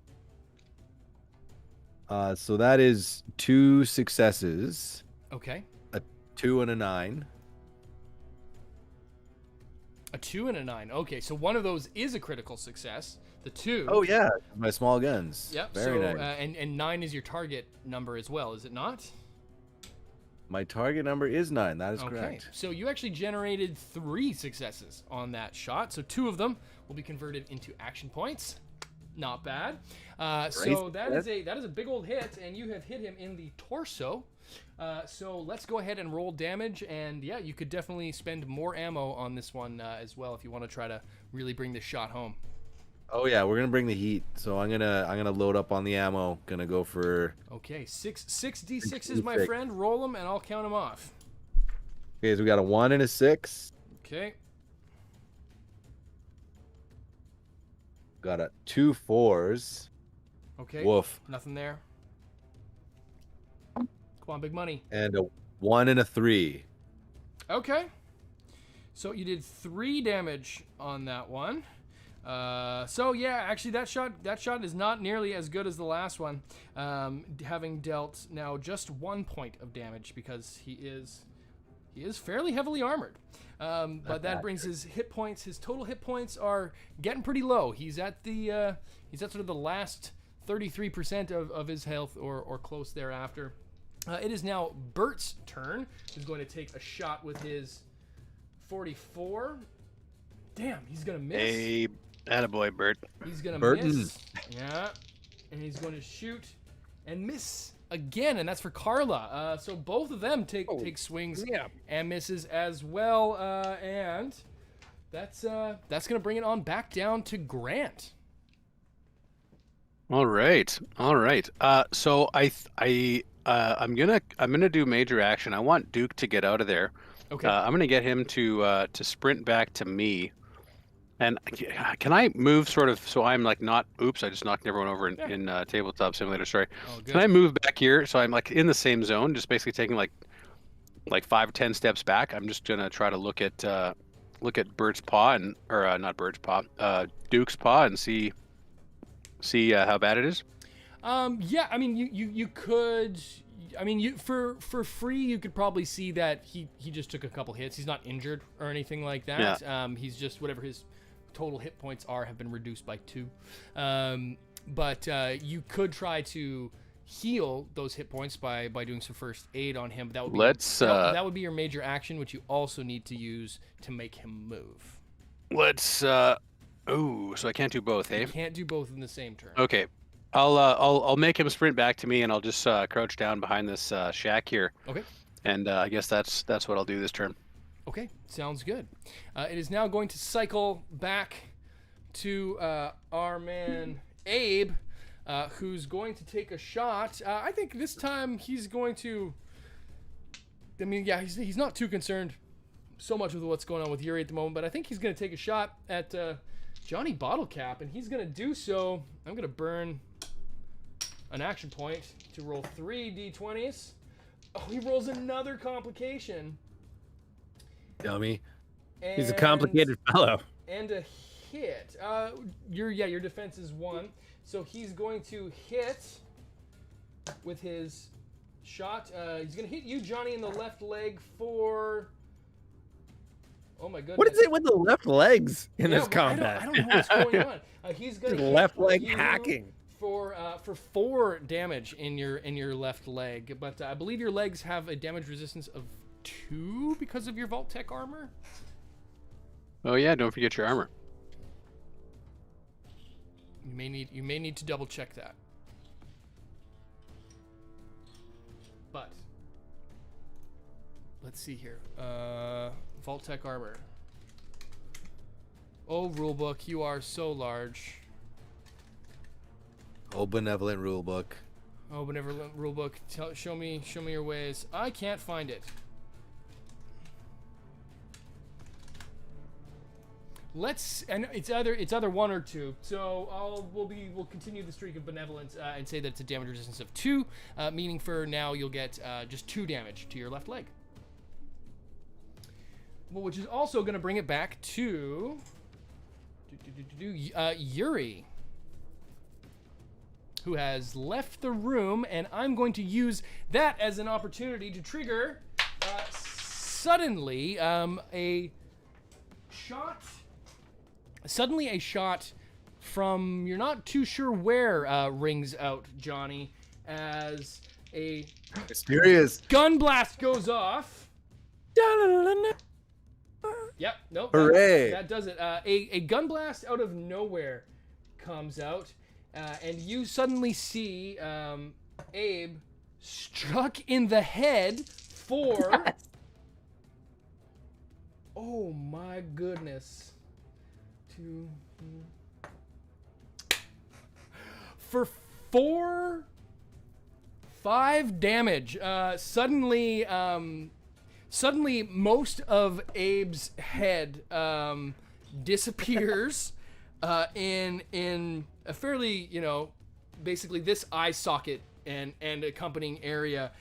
So that is 2 successes. Okay. A 2 and a 9. A 2 and a 9. Okay, so one of those is a critical success. The 2. Oh yeah, my small guns. Yep. Very so nice. and 9 is your target number as well, is it not? My target number is 9. That is Okay. correct. So you actually generated 3 successes on that shot. So 2 of them will be converted into action points. Not bad. So that is a big old hit, and you have hit him in the torso. So let's go ahead and roll damage, and yeah, you could definitely spend more ammo on this one as well if you want to try to really bring this shot home. Oh yeah, we're gonna bring the heat. So I'm gonna load up on the ammo. Gonna go for. Okay, six d6s, my 6d6. friend. Roll them, and I'll count them off. Okay, so we got a 1 and a 6. Okay. Got a 2 4s. Okay. Woof. Nothing there. Come on, big money. And a 1 and a 3. Okay. So you did 3 damage on that one. So yeah, actually that shot is not nearly as good as the last one. Having dealt now just 1 point of damage because he is fairly heavily armored. But that brings his hit points. His total hit points are getting pretty low. He's at sort of the last 33% of his health or close thereafter. It is now Bert's turn. He's going to take a shot with his 44. Damn, he's gonna miss. Hey, attaboy, Bert. He's gonna Burton. miss. Yeah, and he's going to shoot and miss again, and that's for Carla. So both of them take swings and misses as well, and that's gonna bring it on back down to Grant. All right. So I'm gonna do major action. I want Duke to get out of there. Okay. I'm gonna get him to sprint back to me. And can I move sort of so I'm like not? Oops, I just knocked everyone over in Tabletop Simulator. Sorry. Oh, good. Can I move back here so I'm like in the same zone, just basically taking like 5 or 10 steps back? I'm just gonna try to look at Bert's paw not Bert's paw, Duke's paw and see how bad it is. Yeah, I mean, you could. I mean, for free, you could probably see that he just took a couple hits. He's not injured or anything like that. Yeah. He's just whatever his total hit points have been reduced by 2. But you could try to heal those hit points by doing some first aid on him. But that would be that would be your major action, which you also need to use to make him move. So I can't do both, eh? You can't do both in the same turn. Okay. I'll make him sprint back to me, and I'll just crouch down behind this shack here. Okay. And I guess that's what I'll do this turn. Okay, sounds good. It is now going to cycle back to our man Abe, who's going to take a shot. I think this time he's going to. I mean, yeah, he's not too concerned so much with what's going on with Yuri at the moment, but I think he's going to take a shot at Johnny Bottlecap, and he's going to do so. I'm going to burn an action point to roll 3 d20s. Oh, he rolls another complication. Dummy. He's a complicated fellow. And a hit. Your defense is 1, so he's going to hit with his shot. He's going to hit you, Johnny, in the left leg for. Oh my goodness. What is it with the left legs in this I combat? don't know what's going on. He's going to left leg hacking for 4 damage in your left leg, but I believe your legs have a damage resistance of 2 because of your Vault Tech armor. Oh yeah, don't forget your armor. You may need to double check that. But let's see here. Vault Tech armor. Oh, rulebook, you are so large. Oh, benevolent rulebook. Oh, benevolent rulebook. Show me your ways. I can't find it. And it's either 1 or 2. So we'll continue the streak of benevolence and say that it's a damage resistance of 2, meaning for now you'll get just 2 damage to your left leg. Well, which is also going to bring it back to Yuri, who has left the room, and I'm going to use that as an opportunity to trigger suddenly a shot. Suddenly a shot from you're not too sure where rings out, Johnny, as a Mysterious gun blast goes off. Yep, nope. Hooray. That does it. A gun blast out of nowhere comes out, and you suddenly see Abe struck in the head for. Yes. Oh my goodness. 2. For 5 damage, suddenly most of Abe's head disappears in a fairly, basically this eye socket and accompanying area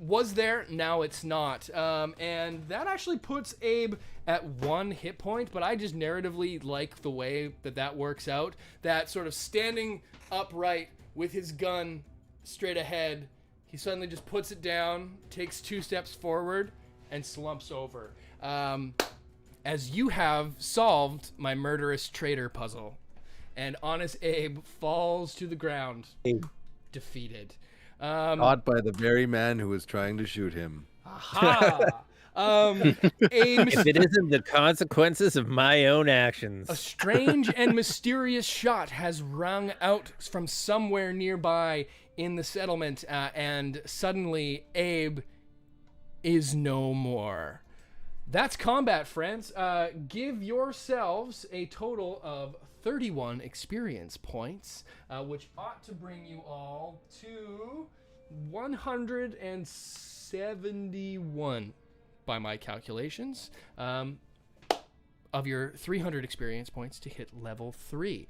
was there, now it's not. And that actually puts Abe at 1 hit point, but I just narratively like the way that works out. That sort of standing upright with his gun straight ahead, he suddenly just puts it down, takes 2 steps forward, and slumps over. As you have solved my murderous traitor puzzle, and Honest Abe falls to the ground, defeated. Caught by the very man who was trying to shoot him. Aha! If it isn't the consequences of my own actions. A strange and mysterious shot has rung out from somewhere nearby in the settlement, and suddenly Abe is no more. That's combat, friends. Give yourselves a total of 31 experience points, which ought to bring you all to 171 by my calculations, of your 300 experience points to hit level 3.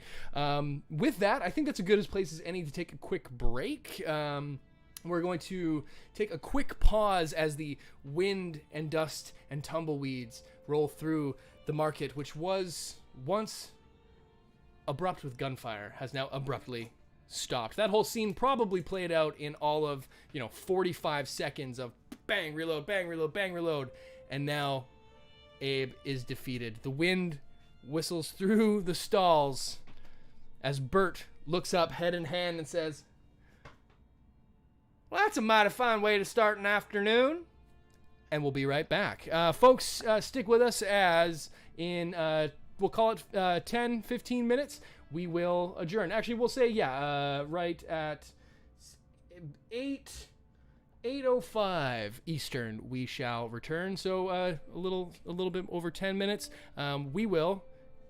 With that, I think that's as good a place as any to take a quick break. We're going to take a quick pause as the wind and dust and tumbleweeds roll through the market, which was once abrupt with gunfire, has now abruptly stopped. That whole scene probably played out in all of 45 seconds of bang, reload, bang, reload, bang, reload, and now Abe is defeated. The wind whistles through the stalls as Bert looks up head in hand and says, "Well, that's a mighty fine way to start an afternoon." And we'll be right back. Folks, stick with us as in, we'll call it 10, 15 minutes. We will adjourn. Actually, we'll say, right at 8:05 Eastern, we shall return. So a little bit over 10 minutes. We will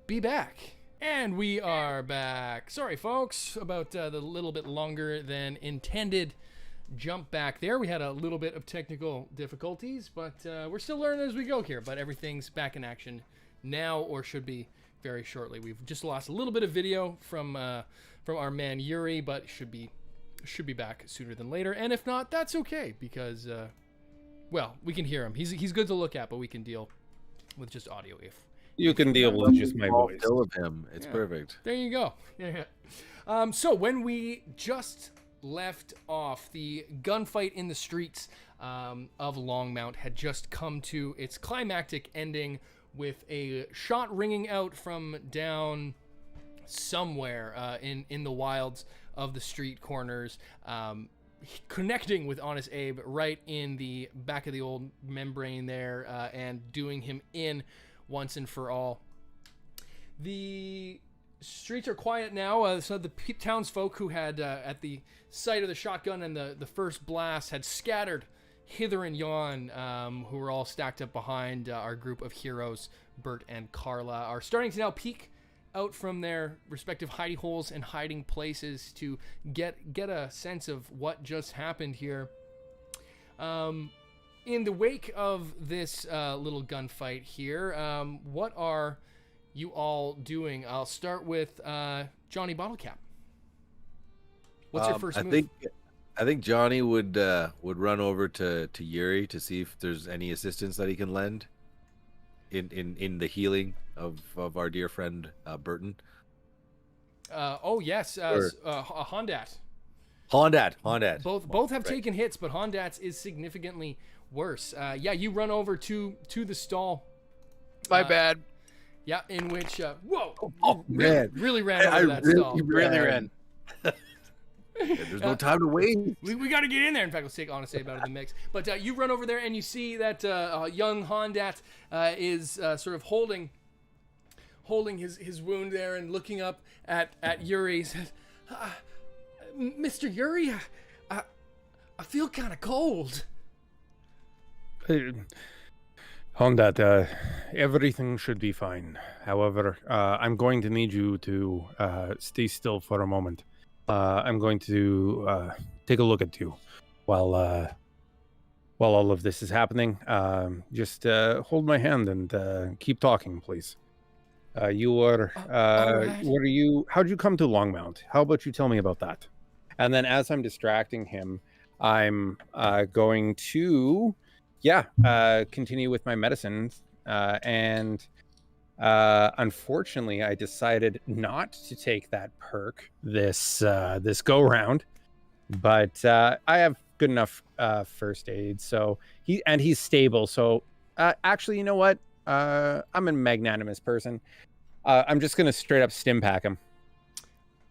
be back. And we are back. Sorry, folks, about the little bit longer than intended jump back there. We had a little bit of technical difficulties, but we're still learning as we go here. But everything's back in action now, or should be very shortly. We've just lost a little bit of video from our man Yuri, but should be back sooner than later. And if not, that's okay, because we can hear him. He's good to look at, but we can deal with just audio if you can deal with just my voice. Still of him. It's perfect. There you go. Yeah. So when we just left off, the gunfight in the streets of Longmount had just come to its climactic ending with a shot ringing out from down somewhere in the wilds of the street corners, connecting with Honest Abe right in the back of the old membrane there, and doing him in once and for all. The streets are quiet now, so the townsfolk who had, at the sight of the shotgun and the first blast, had scattered hither and yon, who were all stacked up behind our group of heroes, Bert and Carla, are starting to now peek out from their respective hidey holes and hiding places to get a sense of what just happened here. In the wake of this little gunfight here, what are you all doing? I'll start with Johnny Bottlecap. What's your first move? I think Johnny would run over to Yuri to see if there's any assistance that he can lend in the healing of our dear friend Burton. Yes, Hondat. Hondat. Both have taken hits, but Hondat's is significantly worse. You run over to the stall. My bad. Yeah, in which whoa! Oh man, really ran over that stall. Really ran. There's no time to wait. We got to get in there. In fact, let's take Honest Abe out of the mix. But you run over there and you see that young Hondat is sort of holding his wound there and looking up at Yuri. He says, "Mr. Yuri, I feel kind of cold." Honda, everything should be fine. However, I'm going to need you to stay still for a moment. I'm going to take a look at you while all of this is happening. Just hold my hand and keep talking, please. You are, all right. what are you, how'd you come to Longmount? How about you tell me about that? And then as I'm distracting him, I'm going to, continue with my medicine. And unfortunately, I decided not to take that perk this go-round. But I have good enough first aid, so he's stable. So actually, you know what? I'm a magnanimous person. I'm just gonna straight up stim pack him.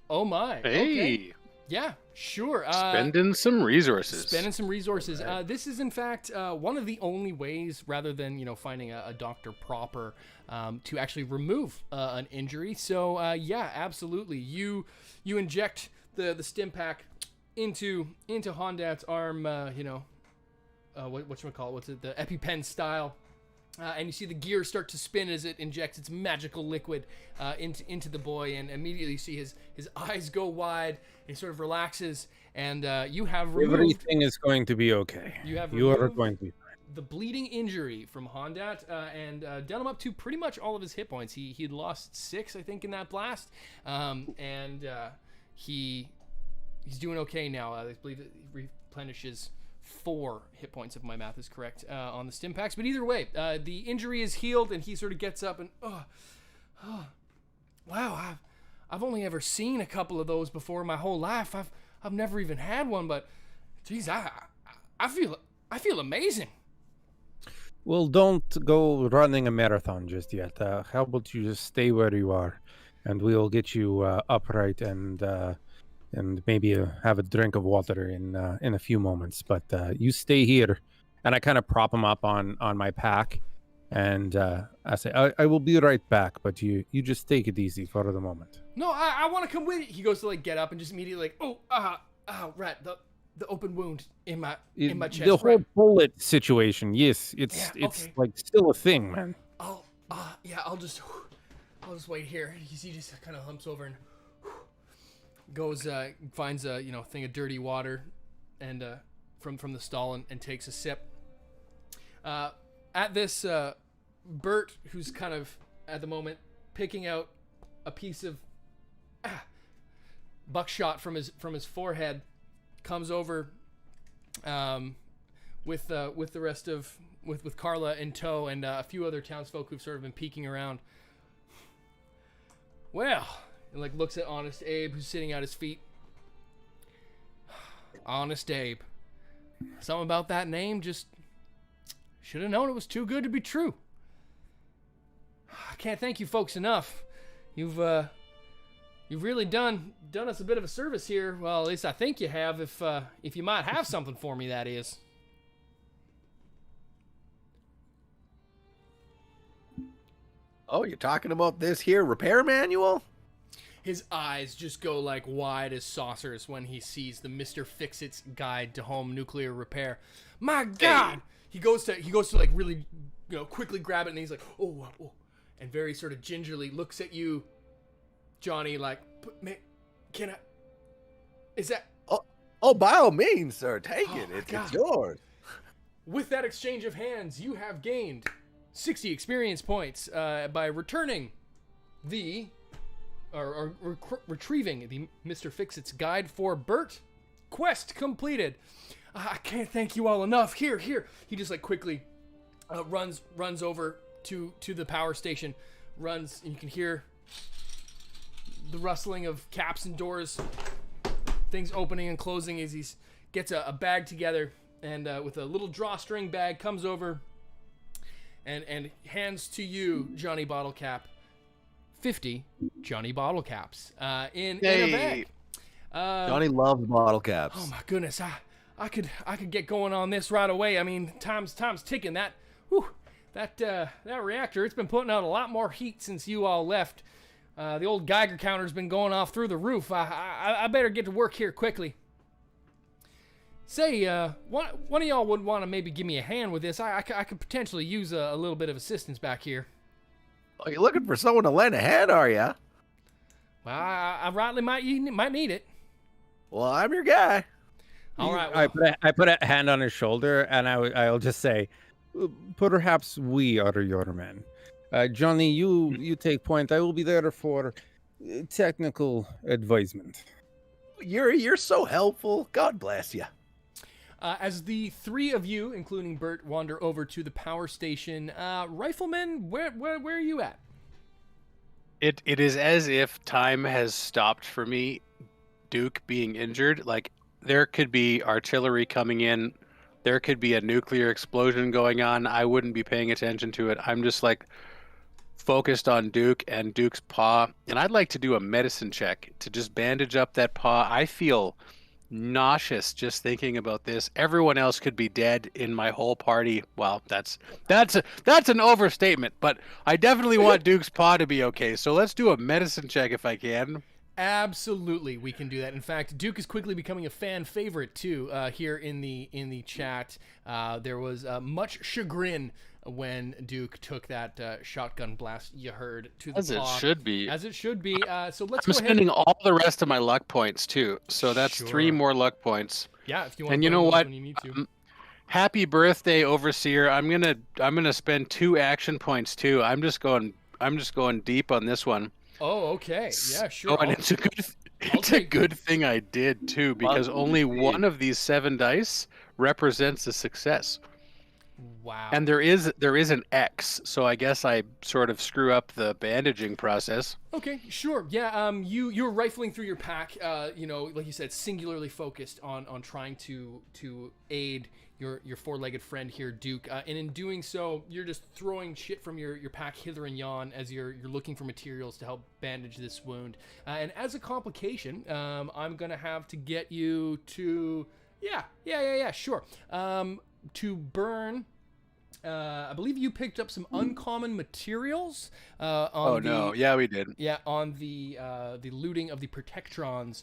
Oh my. Hey, Okay. Yeah, sure. spending some resources. This is in fact one of the only ways, rather than finding a doctor proper, to actually remove an injury. So yeah, absolutely. You inject the stim pack into Hondat's arm. Whatchamacallit? What's it? The EpiPen style. And you see the gears start to spin as it injects its magical liquid into the boy, and immediately you see his eyes go wide. And he sort of relaxes, and you have removed. Everything is going to be okay. You are going to be fine. The bleeding injury from Hondat, and done him up to pretty much all of his hit points. He'd lost 6, I think, in that blast, and he's doing okay now. I believe it replenishes 4 hit points, if my math is correct, on the stim packs. But either way, the injury is healed, and he sort of gets up and, wow, I've only ever seen a couple of those before in my whole life. I've never even had one, but geez, I feel amazing. Well, don't go running a marathon just yet. How about you just stay where you are, and we'll get you upright and maybe have a drink of water in a few moments. But you stay here, and I kind of prop him up on my pack, and I say, I will be right back, but you just take it easy for the moment. No, I want to come with you. He goes to get up and just immediately right, the open wound in my chest. The whole bullet situation, yes, it's okay. Still a thing, man. I'll just wait here. He just kind of humps over and goes, finds a thing of dirty water, and from the stall and takes a sip. At this, Bert, who's kind of at the moment picking out a piece of buckshot from his forehead, comes over with the rest of with Carla in tow and a few other townsfolk who've sort of been peeking around. Well. And looks at Honest Abe, who's sitting at his feet. Honest Abe. Something about that name, just should have known it was too good to be true. I can't thank you folks enough. You've really done us a bit of a service here. Well, at least I think you have. If you might have something for me, that is. Oh, you're talking about this here repair manual? His eyes just go wide as saucers when he sees the Mr. Fix-It's Guide to Home Nuclear Repair. My God! Hey. He goes to really, quickly grab it, and he's like, oh, and very sort of gingerly looks at you, Johnny, can I? Is that? Oh, by all means, sir, take it. It's yours. With that exchange of hands, you have gained 60 experience points by returning retrieving the Mr. Fix-It's Guide for Bert. Quest completed. I can't thank you all enough. Here. He just quickly runs over to the power station. Runs, and you can hear the rustling of caps and doors, things opening and closing as he gets a bag together, and with a little drawstring bag comes over and hands to you, Johnny Bottlecap, 50 Johnny Bottle Caps in a bag. Johnny loves bottle caps. Oh my goodness, I could get going on this right away. I mean, time's ticking. That reactor, it's been putting out a lot more heat since you all left. The old Geiger counter's been going off through the roof. I better get to work here quickly. Say, one of y'all would want to maybe give me a hand with this. I could potentially use a little bit of assistance back here. Are you looking for someone to lend a hand, are ya? Well, I rightly might need it. Well, I'm your guy. All right. Well, I put a hand on his shoulder, and I'll just say, perhaps we are your men. Johnny, you take point. I will be there for technical advisement. Yuri, you're so helpful. God bless you. as the three of you, including Bert, wander over to the power station, Rifleman, where are you at? It is as if time has stopped for me. Duke being injured, like there could be artillery coming in, there could be a nuclear explosion going on. I wouldn't be paying attention to it. I'm just like focused on Duke and Duke's paw, and I'd like to do a medicine check to just bandage up that paw. I feel nauseous just thinking about this. Everyone else could be dead in my whole party. Well, that's an overstatement, but I definitely want Duke's paw to be okay. So let's do a medicine check if I can. Absolutely, we can do that. In fact, Duke is quickly becoming a fan favorite too. Here in the chat, there was much chagrin when Duke took that shotgun blast you heard to the paw. As it should be. As it should be. So let's I'm go spending ahead. all the rest of my luck points too. So that's Sure. 3 more luck points. Yeah, if you want. And to you know what? When you need to. Happy birthday, Overseer. I'm gonna spend 2 action points too. I'm just going deep on this one. Oh, okay. Yeah, sure. Oh, and it's a good thing I did too, because only one of these 7 dice represents a success. Wow. And there is an X, so I guess I sort of screw up the bandaging process. Okay, sure. Yeah, you're rifling through your pack, like you said, singularly focused on trying to aid your four-legged friend here, Duke. And in doing so, you're just throwing shit from your pack hither and yon as you're looking for materials to help bandage this wound. And as a complication, I'm gonna have to get you to sure. To burn. I believe you picked up some uncommon materials. Yeah, we did. Yeah, on the looting of the Protectrons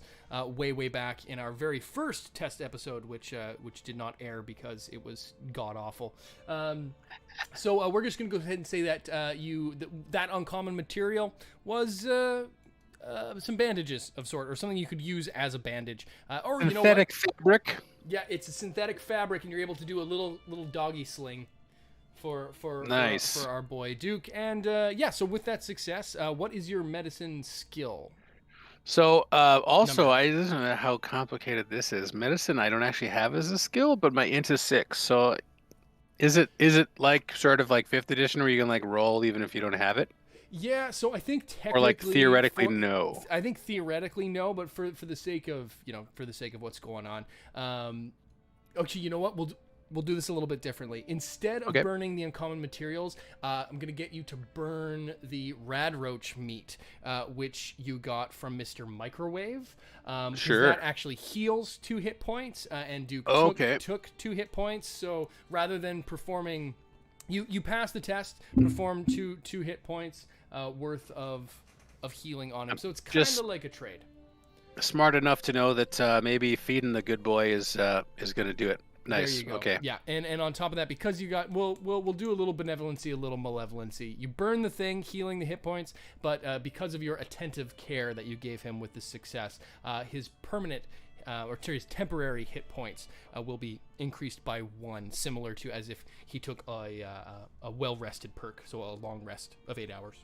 way back in our very first test episode, which did not air because it was god awful. So we're just gonna go ahead and say that that uncommon material was some bandages of sort, or something you could use as a bandage, or synthetic fabric. Yeah, it's a synthetic fabric, and you're able to do a little doggy sling for our boy Duke. And so with that success, what is your medicine skill? So also, I don't know how complicated this is. Medicine I don't actually have as a skill, but my int is 6. So is it like sort of like 5th edition where you can like roll even if you don't have it? Yeah, so I think technically, or like theoretically, no. I think theoretically no, but for the sake of what's going on, actually, you know what? We'll do this a little bit differently. Instead of burning the uncommon materials, I'm gonna get you to burn the rad roach meat, which you got from Mr. Microwave. Sure. That actually heals 2 hit points, and Duke took 2 hit points. So rather than performing, you passed the test, performed two hit points worth of healing on him. So it's kind of like a trade. Smart enough to know that maybe feeding the good boy is gonna do it. Nice. There you go. Okay. Yeah, and on top of that, because you got, we'll do a little benevolency, a little malevolency. You burn the thing, healing the hit points, but because of your attentive care that you gave him with the success, his permanent his temporary hit points will be increased by 1, similar to as if he took a well-rested perk, so a long rest of 8 hours.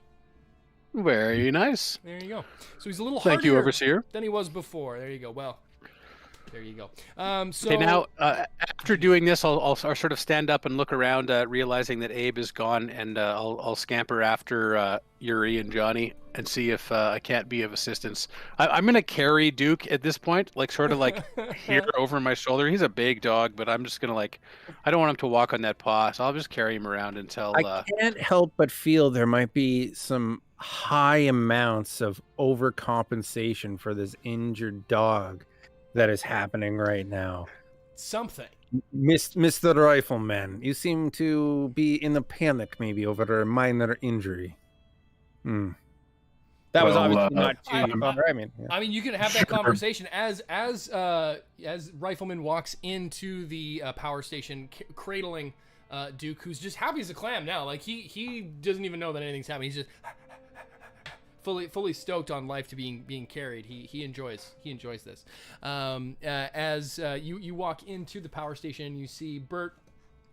Very nice. There you go. So he's a little Thank you, Overseer. than he was before. There you go. Well, there you go. Okay, now after doing this, I'll sort of stand up and look around, realizing that Abe is gone, and I'll scamper after Yuri and Johnny and see if I can't be of assistance. I'm gonna carry Duke at this point, like sort of like here over my shoulder. He's a big dog, but I'm just gonna I don't want him to walk on that paw, so I'll just carry him around until. I can't help but feel there might be some high amounts of overcompensation for this injured dog that is happening right now. Something. Mr. Rifleman, you seem to be in a panic maybe over a minor injury. That was Well, obviously not too. I mean, you can have that conversation as Rifleman walks into the power station, cradling Duke, who's just happy as a clam now. Like he doesn't even know that anything's happening. He's just fully stoked on life to being carried. He enjoys this. As you walk into the power station, you see Bert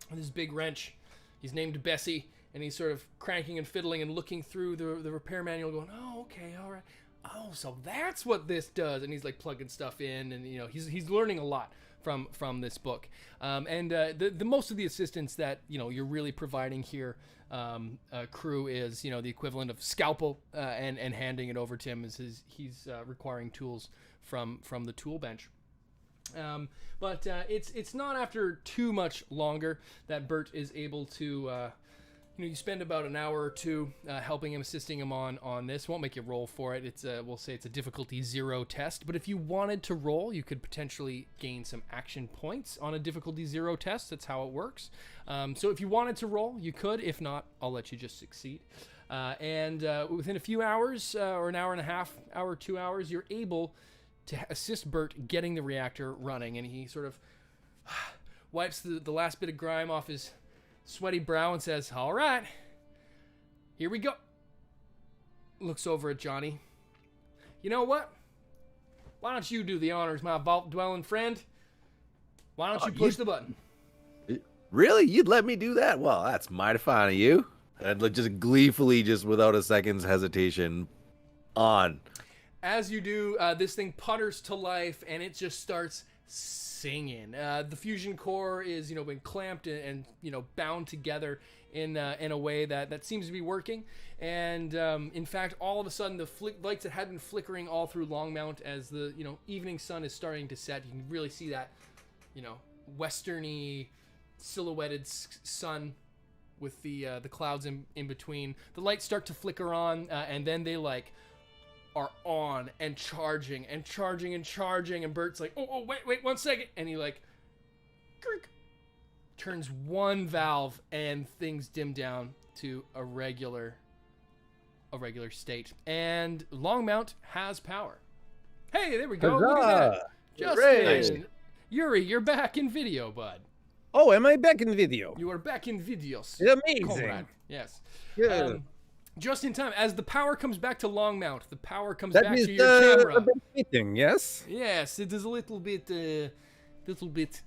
with his big wrench. He's named Bessie, and he's sort of cranking and fiddling and looking through the repair manual, going, "Oh, okay, all right. Oh, so that's what this does." And he's like plugging stuff in, and he's learning a lot from this book. And the most of the assistance that you're really providing here, crew, is the equivalent of scalpel and handing it over to him as he's requiring tools from the tool bench. But it's not after too much longer that Bert is able to, you spend about an hour or two helping him, assisting him on this. Won't make you roll for it. We'll say it's a difficulty 0 test. But if you wanted to roll, you could potentially gain some action points on a difficulty 0 test. That's how it works. So if you wanted to roll, you could. If not, I'll let you just succeed. And within a few hours, or an hour and a half, 2 hours, you're able to assist Bert getting the reactor running, and he sort of wipes the last bit of grime off his sweaty brow and says, "All right, here we go." Looks over at Johnny. "You know what? Why don't you do the honors, my vault-dwelling friend? Why don't you push the button?" Really? You'd let me do that? Well, that's mighty fine of you. And just gleefully, just without a second's hesitation, on. As you do, this thing putters to life, and it just starts singing. The fusion core is, been clamped and bound together in a way that seems to be working. And in fact, all of a sudden, the lights that had been flickering all through Longmount as the evening sun is starting to set, you can really see that westerny silhouetted sun with the clouds in between. The lights start to flicker on, and then they are on and charging and charging and charging, and Bert's like, oh wait 1 second, and he turns one valve and things dim down to a regular state, and Longmount has power. Hey, there we go. Look at that. Justin, Yuri, you're back in video, bud. Oh, am I back in video? You are back in videos. Amazing. Comrade. Yes. Yeah. Just in time, as the power comes back to Longmount, the power comes That back is to your camera. a bit fitting, yes? Yes, it is a little bit cinematic.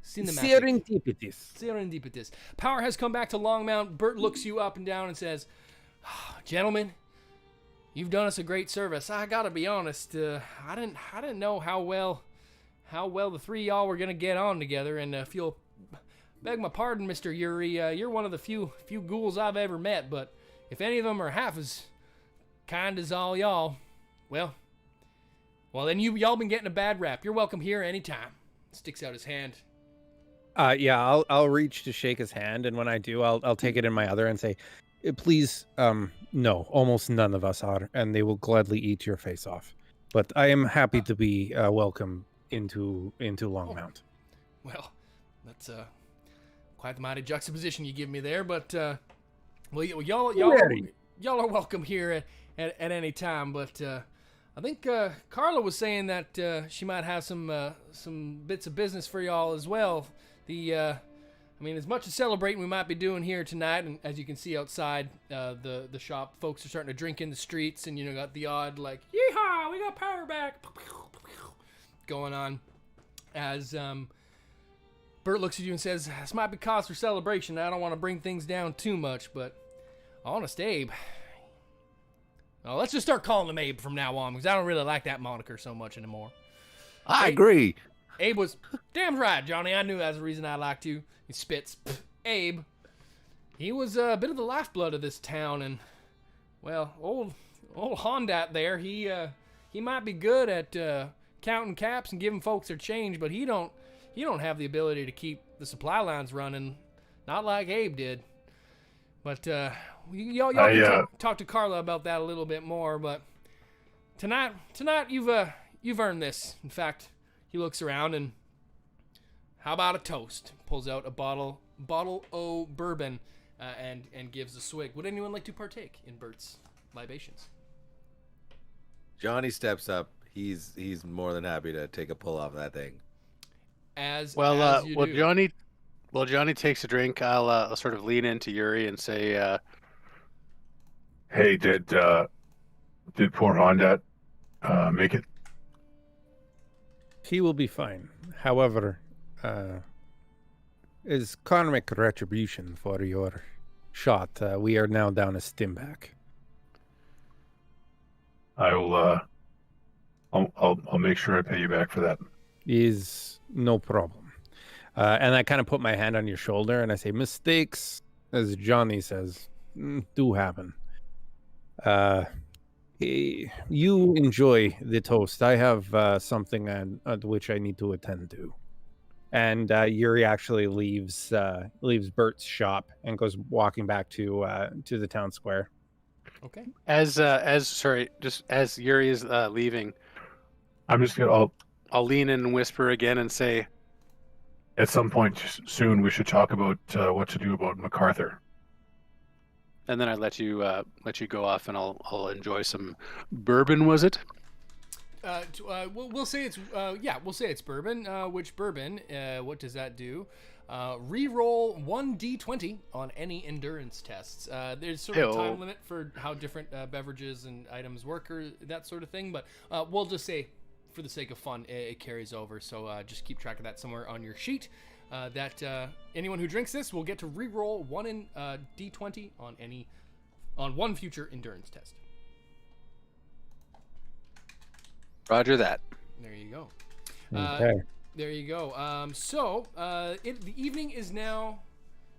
Serendipitous. Power has come back to Longmount. Bert looks you up and down and says, "Gentlemen, you've done us a great service. I gotta be honest, I didn't know how well the three of y'all were gonna get on together. And if you'll beg my pardon, Mr. Yuri, you're one of the few ghouls I've ever met. But if any of them are half as kind as all y'all, well, then y'all been getting a bad rap. You're welcome here anytime." Sticks out his hand. Yeah, I'll reach to shake his hand, and when I do, I'll take it in my other and say, "Please, no, almost none of us are, and they will gladly eat your face off. But I am happy to be welcome into Longmount." Well, that's quite the mighty juxtaposition you give me there, but y'all are welcome here at any time. But I think Carla was saying that she might have some bits of business for y'all as well. As much as celebrating we might be doing here tonight, and as you can see outside the shop, folks are starting to drink in the streets, and got the odd "Yeehaw, we got power back" going on. As Bert looks at you and says, "This might be cause for celebration. I don't want to bring things down too much, but Honest Abe." Well, let's just start calling him Abe from now on, because I don't really like that moniker so much anymore. I agree. Abe was damn right, Johnny. I knew that was the reason I liked you. He spits. Abe. He was a bit of the lifeblood of this town, and well, old Hondat there. He might be good at counting caps and giving folks their change, but he don't have the ability to keep the supply lines running, not like Abe did. But y'all can talk to Carla about that a little bit more. But tonight you've earned this. In fact, he looks around and, how about a toast? Pulls out a bottle o' bourbon and gives a swig. Would anyone like to partake in Bert's libations? Johnny steps up. He's more than happy to take a pull off that thing. As you well, do. Johnny takes a drink. I'll sort of lean into Yuri and say, Hey, did poor Honda make it? He will be fine. However, is karmic retribution for your shot. We are now down a stimback. I'll make sure I pay you back for that. Is no problem. And I kind of put my hand on your shoulder and I say, mistakes, as Johnny says, do happen. You enjoy the toast. I have something at which I need to attend to. And Yuri actually leaves Bert's shop and goes walking back to the town square. Okay. as Yuri is leaving, I'm just gonna. I'll lean in and whisper again and say, At some point soon, we should talk about what to do about MacArthur. and then I let you go off, and I'll enjoy some bourbon. Was it? We'll say it's we'll say it's bourbon. Which bourbon? What does that do? Reroll 1d20 on any endurance tests. There's sort of a time limit for how different beverages and items work or that sort of thing, but we'll just say, for the sake of fun, it carries over. So just keep track of that somewhere on your sheet. That anyone who drinks this will get to reroll 1 in d20 on one future endurance test. Roger that. There you go. Okay. There you go. The evening is now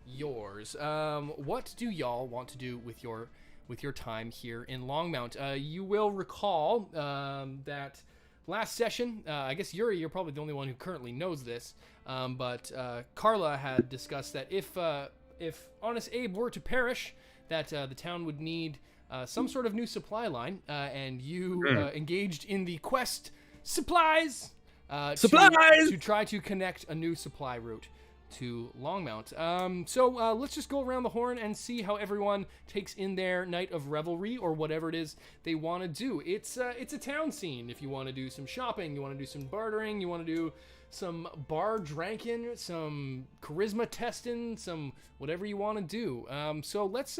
yours. What do y'all want to do with your time here in Longmount? You will recall that last session, I guess Yuri, you're probably the only one who currently knows this, but Carla had discussed that if Honest Abe were to perish, that the town would need some sort of new supply line, and you engaged in the quest supplies to try to connect a new supply route to Longmount. So let's just go around the horn and see how everyone takes in their night of revelry or whatever it is they want to do. It's a town scene. If you want to do some shopping, you want to do some bartering, you want to do some bar drinking, some charisma testing, some whatever you want to do. So let's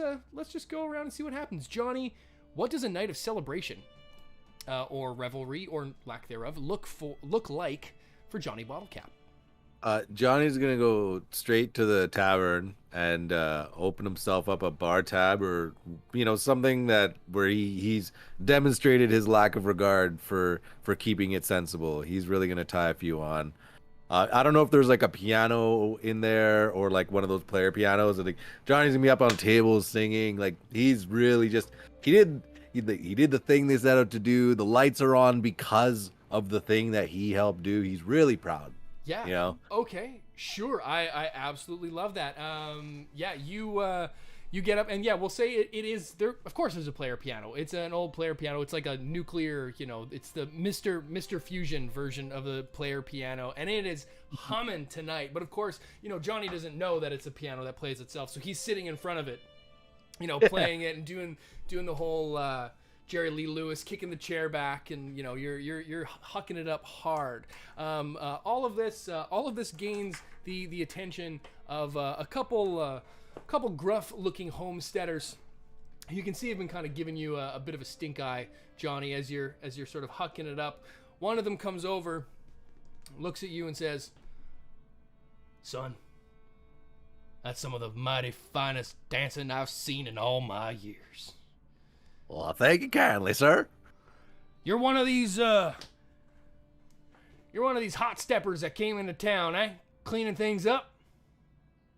just go around and see what happens. Johnny, what does a night of celebration or revelry or lack thereof look like for Johnny Bottlecap? Johnny's gonna go straight to the tavern and open himself up a bar tab, or something where he's demonstrated his lack of regard for keeping it sensible. He's really gonna tie a few on. I don't know if there's like a piano in there or like one of those player pianos. And Johnny's gonna be up on tables singing. Like he's really just he did the thing they set out to do. The lights are on because of the thing that he helped do. He's really proud. Yeah. Okay. Sure. I absolutely love that. You get up and we'll say it is there. Of course, there's a player piano. It's an old player piano. It's like a nuclear. It's the Mr. Fusion version of the player piano, and it is humming tonight. But of course, Johnny doesn't know that it's a piano that plays itself. So he's sitting in front of it, playing it and doing the whole. Jerry Lee Lewis kicking the chair back, and you're hucking it up hard. All of this gains the attention of a couple gruff-looking homesteaders. You can see have been kind of giving you a bit of a stink eye, Johnny, as you're sort of hucking it up. One of them comes over, looks at you, and says, "Son, that's some of the mighty finest dancing I've seen in all my years." Well, thank you kindly, sir. You're one of these hot steppers that came into town, eh? Cleaning things up?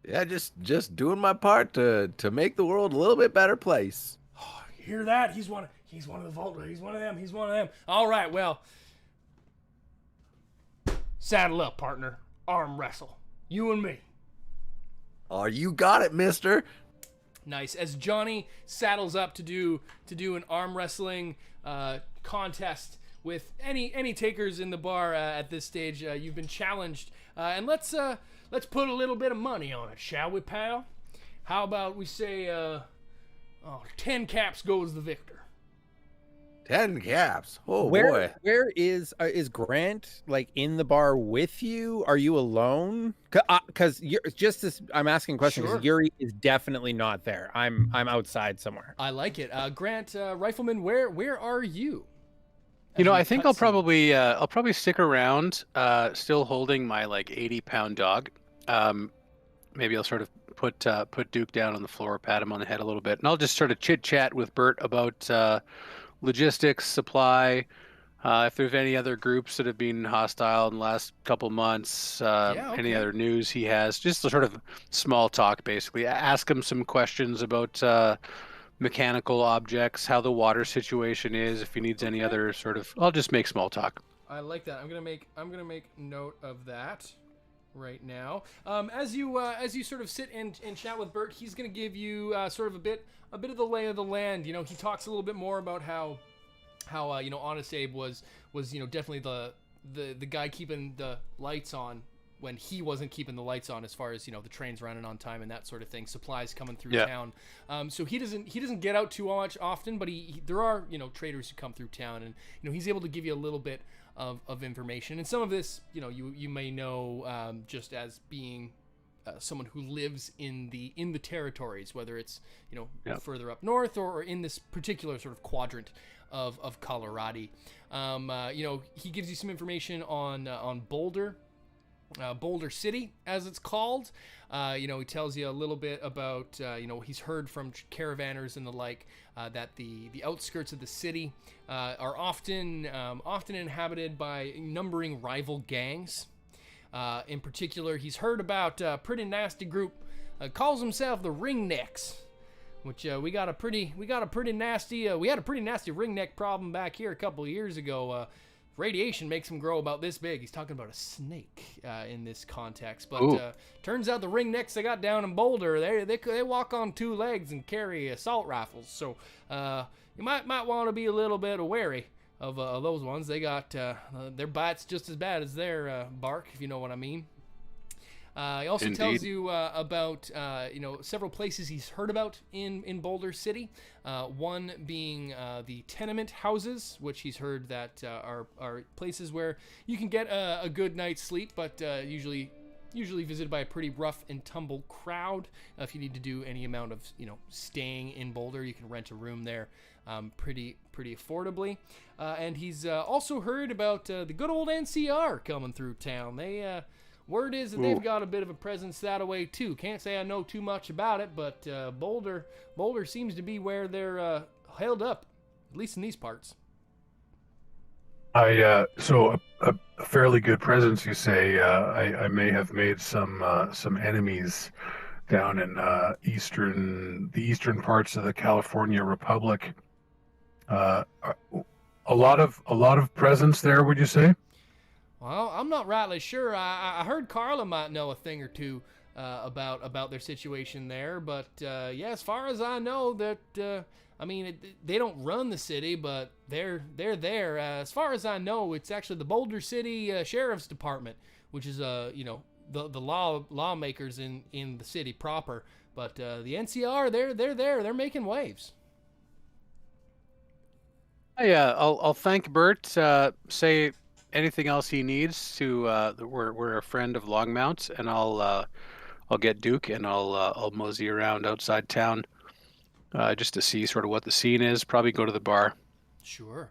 Yeah, just doing my part to make the world a little bit better place. Oh, you hear that? He's one of the Vault. He's one of them. All right, well, saddle up, partner. Arm wrestle. You and me. Oh, you got it, mister. Nice. As Johnny saddles up to do an arm wrestling contest with any takers in the bar at this stage, you've been challenged, and let's put a little bit of money on it, shall we, pal? How about we say 10 caps goes the victor? 10 caps. Oh boy. Where is Grant, like, in the bar with you? Are you alone? Because you're just as I'm asking questions. Sure. Yuri is definitely not there. I'm outside somewhere. I like it. Grant, Rifleman, where are you? You As know, we I think cut scene. I'll probably stick around, still holding my like 80-pound dog. Maybe I'll sort of put Duke down on the floor, pat him on the head a little bit, and I'll just sort of chit chat with Bert about logistics, supply, if there's any other groups that have been hostile in the last couple months, any other news he has, just a sort of small talk, basically. Ask him some questions about mechanical objects, how the water situation is, if he needs any other sort of. I'll just make small talk. I like that. I'm gonna make note of that right now. As you sort of sit and chat with Bert, he's gonna give you sort of a bit of the lay of the land. You know, he talks a little bit more about how you know, Honest Abe was you know, definitely the guy keeping the lights on when he wasn't keeping the lights on, as far as, you know, the trains running on time and that sort of thing, supplies coming through town. So he doesn't get out too much often, but there are, you know, traders who come through town, and, you know, he's able to give you a little bit of information. And some of this, you know, you may know just as being someone who lives in the territories, whether it's, you know, further up north or in this particular sort of quadrant of Colorado. You know, he gives you some information on Boulder. Boulder City, as it's called. You know, he tells you a little bit about, you know, he's heard from caravanners and the like, that the outskirts of the city are often inhabited by numbering rival gangs. In particular, he's heard about a pretty nasty group, calls himself the Ringnecks, which we had a pretty nasty ringneck problem back here a couple of years ago. Radiation makes them grow about this big. He's talking about a snake in this context, but turns out the ringnecks they got down in Boulder, they walk on two legs and carry assault rifles. So you might want to be a little bit wary of those ones. They got their bites just as bad as their bark, if you know what I mean. He also tells you about you know, several places he's heard about in Boulder City. One being the tenement houses, which he's heard that are places where you can get a good night's sleep, but usually visited by a pretty rough and tumble crowd. If you need to do any amount of, you know, staying in Boulder, you can rent a room there pretty affordably. And he's also heard about the good old NCR coming through town. Word is that they've got a bit of a presence that way too. Can't say I know too much about it, but Boulder seems to be where they're held up, at least in these parts. So a fairly good presence, you say. I may have made some enemies down in the eastern parts of the California Republic. A lot of presence there, would you say? Well, I'm not rightly sure. I heard Carla might know a thing or two about their situation there, but yeah, as far as I know, that I mean, they don't run the city, but they're there. As far as I know, it's actually the Boulder City Sheriff's Department, which is you know, the lawmakers in the city proper. But the NCR, they're there. They're making waves. Yeah, I'll thank Bert. Say anything else he needs to. We're a friend of Longmount, and I'll get Duke, and I'll mosey around outside town, just to see sort of what the scene is. Probably go to the bar. Sure.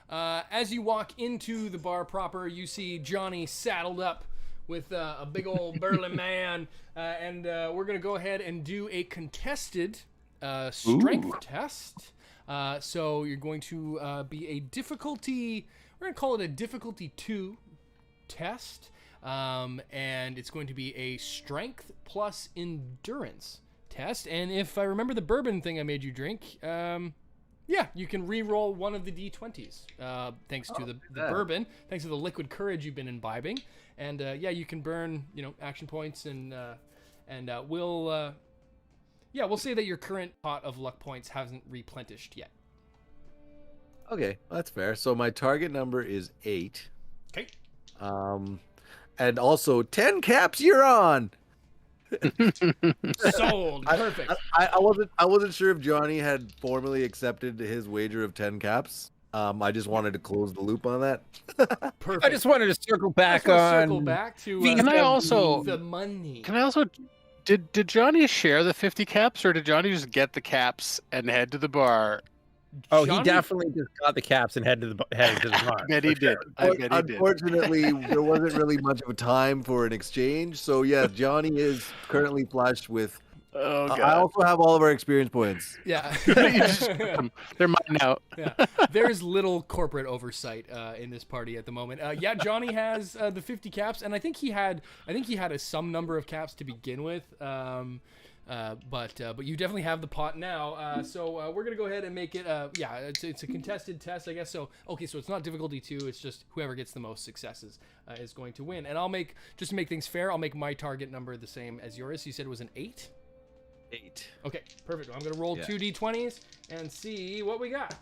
As you walk into the bar proper, you see Johnny saddled up with a big old burly man, and we're gonna go ahead and do a contested strength test. So you're going to be a difficulty. We're going to call it a difficulty 2 test, and it's going to be a strength plus endurance test. And if I remember the bourbon thing I made you drink, yeah, you can re-roll one of the D20s, thanks to the bourbon, thanks to the liquid courage you've been imbibing. And yeah, you can burn, you know, action points, and we'll say that your current pot of luck points hasn't replenished yet. Okay, that's fair. So my target number is 8. Okay. And also 10 caps. You're on. Sold. Perfect. I wasn't sure if Johnny had formally accepted his wager of 10 caps. I just wanted to close the loop on that. Perfect. I just wanted to circle back circle on. back to Can I also- the money. Can I also did Johnny share the 50 caps, or did Johnny just get the caps and head to the bar? Oh, Johnny- he definitely just got the caps and headed to the bar. I bet he for sure. did. I bet he did. Unfortunately, there wasn't really much of a time for an exchange. So yeah, Johnny is currently flushed with. Oh I god. also have all of our experience points. Yeah. They're mine now. Yeah. There's little corporate oversight in this party at the moment. Yeah, Johnny has the 50 caps, and I think he had some number of caps to begin with. But you definitely have the pot now. So we're gonna go ahead and make it. It's a contested test, I guess. So okay, so it's not difficulty 2. It's just whoever gets the most successes is going to win. And just to make things fair, I'll make my target number the same as yours. You said it was an 8. 8. Okay, perfect. I'm gonna roll 2 d20s and see what we got.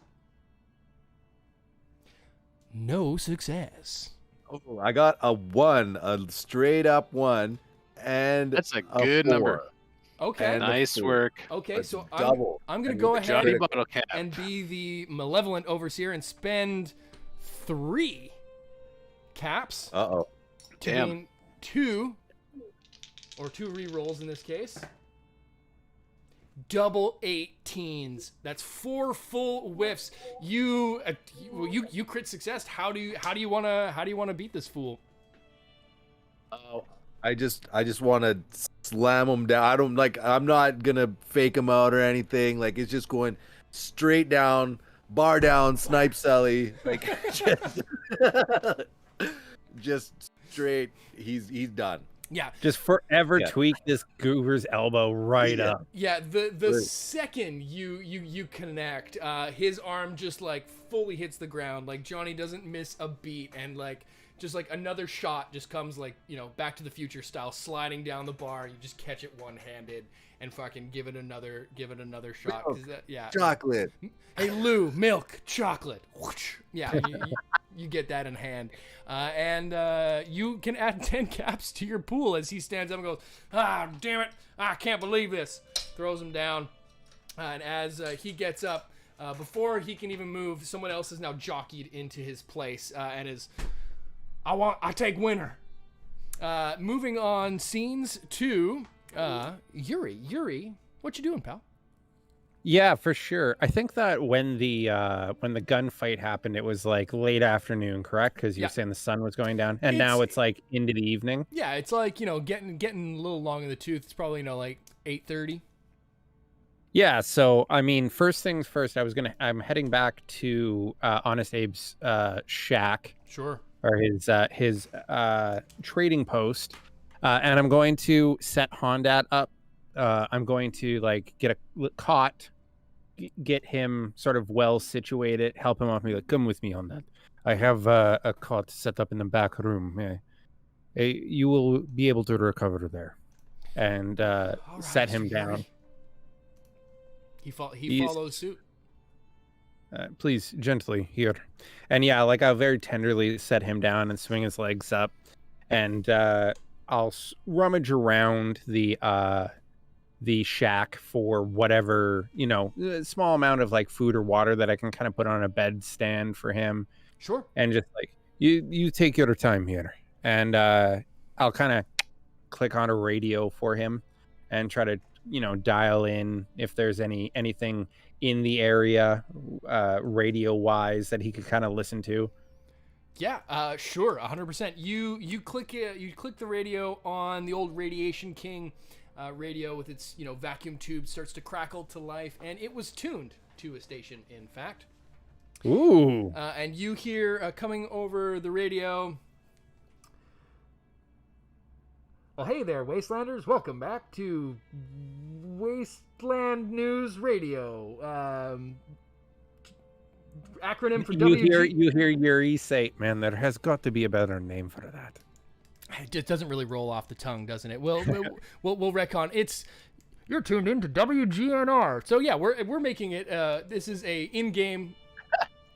No success. Oh, I got a 1, a straight up 1, and That's a good 4. number. Okay. And Nice four. work. Okay, That's so double. I'm gonna And go the ahead Johnny bottle cap. and be the malevolent overseer and spend 3 caps Uh-oh. to Damn. gain 2 re-rolls in this case. Double 18s. That's 4 full whiffs. You crit success. How do you wanna beat this fool? I just want to slam him down. I'm not gonna fake him out or anything. Like, it's just going straight down, bar down, snipe Sally. Like, just straight. He's done. Yeah. Just forever Yeah. tweak this goober's elbow right Yeah. up. Yeah, the Right. second you connect, his arm just like fully hits the ground. Like Johnny doesn't miss a beat, and like just like another shot just comes like, you know, Back to the Future style, sliding down the bar. You just catch it one-handed and fucking give it another shot. 'Cause yeah. Chocolate. Hey Lou, milk, chocolate. Whoosh. Yeah, you get that in hand, and you can add 10 caps to your pool as he stands up and goes, "Ah, damn it! I can't believe this." Throws him down, and as he gets up, before he can even move, someone else is now jockeyed into his place and is, I take winner. Moving on scenes to Yuri. Yuri, what you doing, pal? Yeah, for sure. I think that when the gunfight happened, it was like late afternoon, correct? Because you're Yeah. saying the sun was going down, and now it's like into the evening. Yeah, it's like, you know, getting a little long in the tooth. It's probably, you know, like 8:30. Yeah. So I mean, first things first. I'm heading back to Honest Abe's shack, Sure. or his trading post, and I'm going to set Hondat up. I'm going to like get a cot, get him sort of well situated, help him off. Me like, come with me on that. I have a cot set up in the back room. You will be able to recover there, and All right, set him Yuri. down. He He's- follows suit. Please, gently here. And yeah, like I'll very tenderly set him down and swing his legs up, and I'll rummage around the shack for whatever, you know, small amount of like food or water that I can kind of put on a bed stand for him, Sure. and just like you take your time here, and I'll kind of click on a radio for him and try to, you know, dial in if there's anything in the area radio wise that he could kind of listen to. Yeah, sure, 100%. You click the radio on the old Radiation King radio with its, you know, vacuum tube, starts to crackle to life, and it was tuned to a station, in fact. Ooh. And you hear coming over the radio, well, hey there, Wastelanders. Welcome back to Wasteland News Radio. Acronym for WG. You hear Yuri say, man, there has got to be a better name for that. It doesn't really roll off the tongue, doesn't it? We'll retcon. You're tuned into WGNR. So yeah, we're making it. This is a in-game.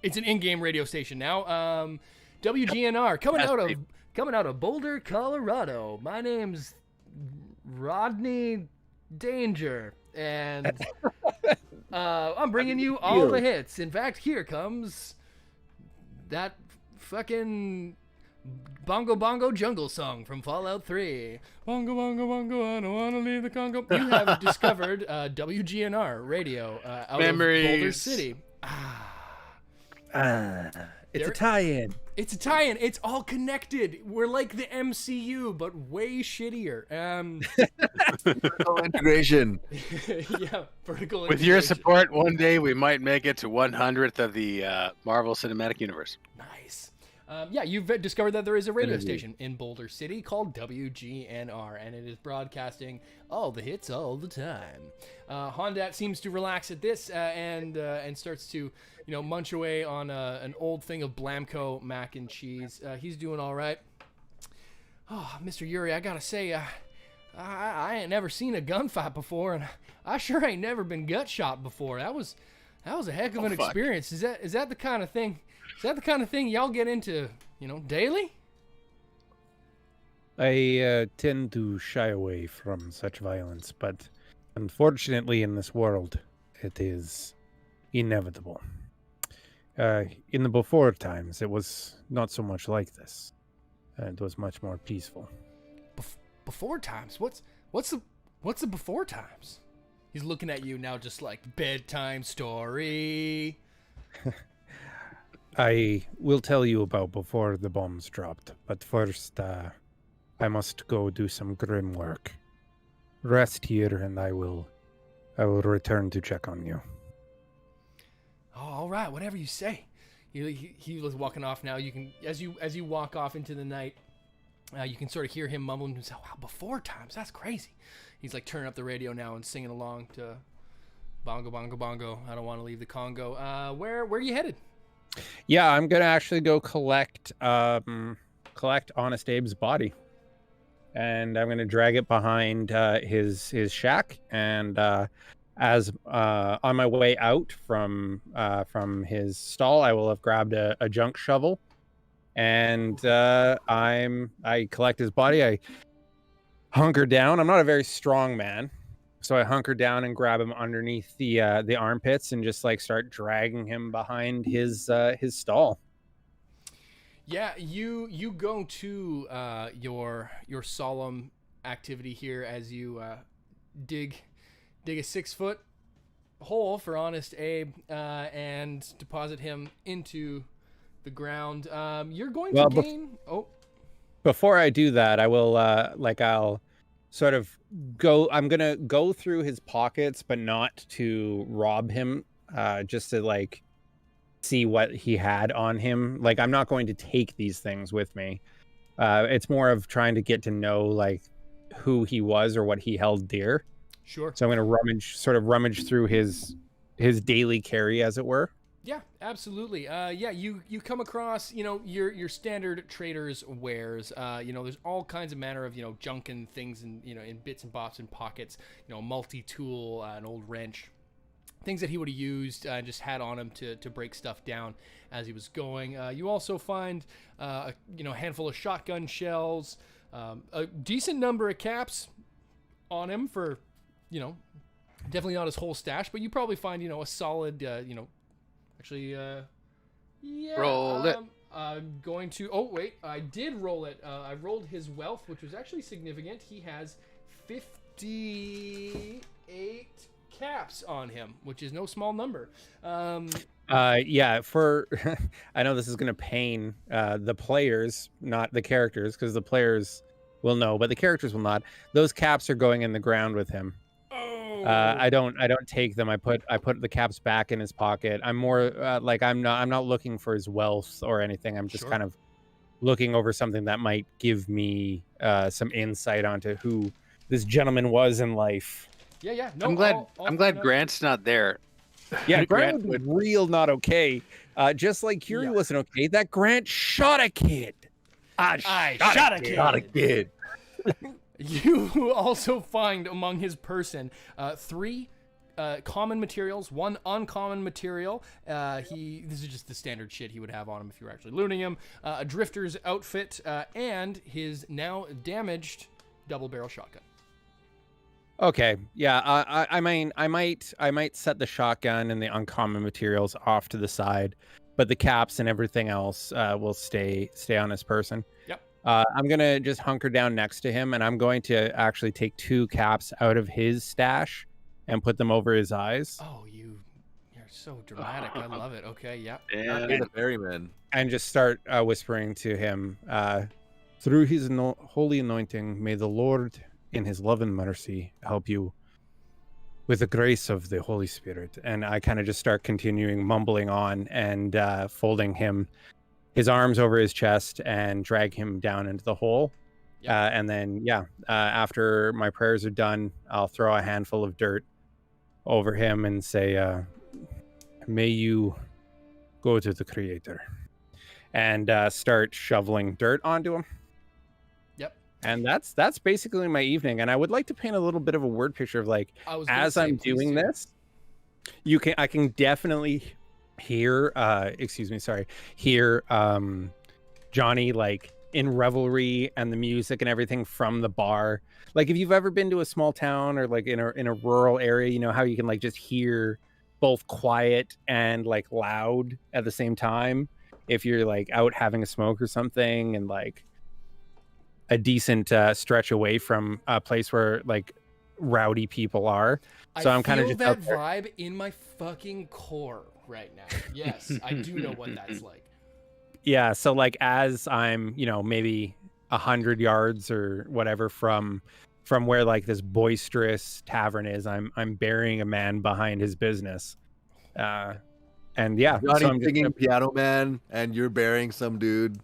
It's an in-game radio station now. WGNR coming out of Boulder, Colorado. My name's Rodney Danger, and I'm bringing you all the hits. In fact, here comes that fucking bongo bongo jungle song from Fallout 3. Bongo bongo bongo, I don't want to leave the Congo. You have discovered WGNR radio out Memories. of Boulder City. It's a tie-in. It's a tie-in. It's all connected. We're like the MCU, but way shittier. Vertical integration. Yeah, vertical With your integration. support, one day we might make it to 100th of the Marvel Cinematic Universe. Nice. Yeah, you've discovered that there is a radio station in Boulder City called WGNR, and it is broadcasting all the hits all the time. Hondat seems to relax at this and starts to, munch away on an old thing of Blamco mac and cheese. He's doing all right. Oh, Mr. Yuri, I gotta say, I ain't never seen a gunfight before, and I sure ain't never been gut shot before. That was a heck of an experience. Is that the kind of thing? Is that the kind of thing y'all get into, daily? I tend to shy away from such violence, but unfortunately in this world, it is inevitable. In the before times, it was not so much like this. It was much more peaceful. Before times? What's the before times? He's looking at you now just like bedtime story. I will tell you about before the bombs dropped, but first, I must go do some grim work. Rest here, and I will return to check on you. Oh, all right, whatever you say. He was walking off now. You can, as you walk off into the night, you can sort of hear him mumbling to himself, "Wow, before times, that's crazy." He's like turning up the radio now and singing along to "Bongo Bongo Bongo, I don't want to leave the Congo." Where are you headed? Yeah, I'm gonna actually go collect Honest Abe's body, and I'm gonna drag it behind his shack. And as on my way out from his stall, I will have grabbed a junk shovel, and I collect his body. I hunker down. I'm not a very strong man, so I hunker down and grab him underneath the armpits and just like start dragging him behind his stall. Yeah, you go to your solemn activity here as you dig a 6-foot hole for Honest Abe and deposit him into the ground. You're going to gain. Before I do that, I will I'll sort of I'm gonna go through his pockets, but not to rob him, just to like see what he had on him. Like, I'm not going to take these things with me. It's more of trying to get to know like who he was or what he held dear. Sure. So I'm gonna rummage through his daily carry, as it were. Yeah, absolutely. You come across, your standard trader's wares. There's all kinds of manner of, junk and things and, in bits and bops and pockets, a multi-tool, an old wrench, things that he would have used and just had on him to break stuff down as he was going. You also find, a handful of shotgun shells, a decent number of caps on him for, definitely not his whole stash, but you probably find, a solid, actually, yeah. Roll it. I'm going to. Oh wait, I did roll it. I rolled his wealth, which was actually significant. He has 58 caps on him, which is no small number. Yeah. For I know this is gonna pain the players, not the characters, because the players will know, but the characters will not. Those caps are going in the ground with him. I don't take them. I put the caps back in his pocket. I'm more I'm not looking for his wealth or anything. I'm just kind of looking over something that might give me some insight onto who this gentleman was in life. Yeah. No, I'm glad Grant's not there. Yeah, Grant was real not okay. Just like Yuri wasn't okay. That Grant shot a kid. I shot a kid. You also find among his person 3 common materials, 1 uncommon material. This is just the standard shit he would have on him if you were actually looting him. A drifter's outfit and his now damaged double-barrel shotgun. Okay, yeah, I might set the shotgun and the uncommon materials off to the side, but the caps and everything else will stay on his person. Yep. I'm gonna just hunker down next to him, and I'm going to actually take 2 caps out of his stash and put them over his eyes. Oh, you're so dramatic. I love it. Okay, yeah. You're the ferryman. And just start whispering to him, through his holy anointing, may the Lord, in his love and mercy, help you with the grace of the Holy Spirit. And I kind of just start continuing mumbling on and folding his arms over his chest and drag him down into the hole. Yep. And then, after my prayers are done, I'll throw a handful of dirt over him and say, may you go to the Creator. And start shoveling dirt onto him. Yep. And that's basically my evening. And I would like to paint a little bit of a word picture of like, as I'm doing this, I can definitely hear Johnny like in revelry and the music and everything from the bar. Like if you've ever been to a small town or like in a rural area, you know how you can like just hear both quiet and like loud at the same time. If you're like out having a smoke or something and like a decent stretch away from a place where like rowdy people are. So I'm kind of just that vibe in my fucking core right now. Yes, I do know what that's like. Yeah. So like as I'm, maybe 100 yards or whatever from where like this boisterous tavern is, I'm burying a man behind his business. And yeah, Johnny so I'm singing Piano Man, and you're burying some dude.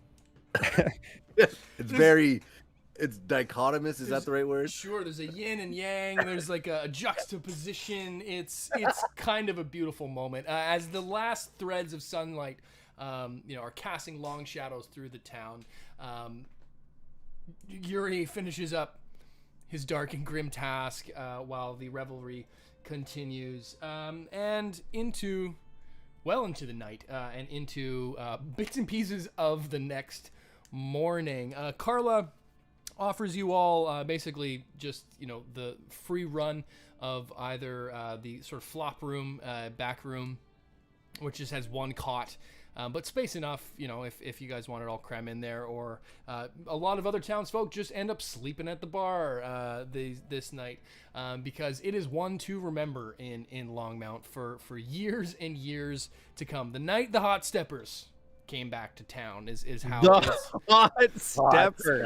It's dichotomous. Is that the right word? Sure. There's a yin and yang. There's like a juxtaposition. It's kind of a beautiful moment as the last threads of sunlight, are casting long shadows through the town. Yuri finishes up his dark and grim task while the revelry continues, and into the night and into bits and pieces of the next morning. Carla offers you all basically just the free run of either the sort of flop room, back room, which just has 1 cot, but space enough, if you guys want it all cram in there, or a lot of other townsfolk just end up sleeping at the bar this night, because it is one to remember in Longmount for years and years to come. The night the Hot Steppers came back to town is how Hot Steppers.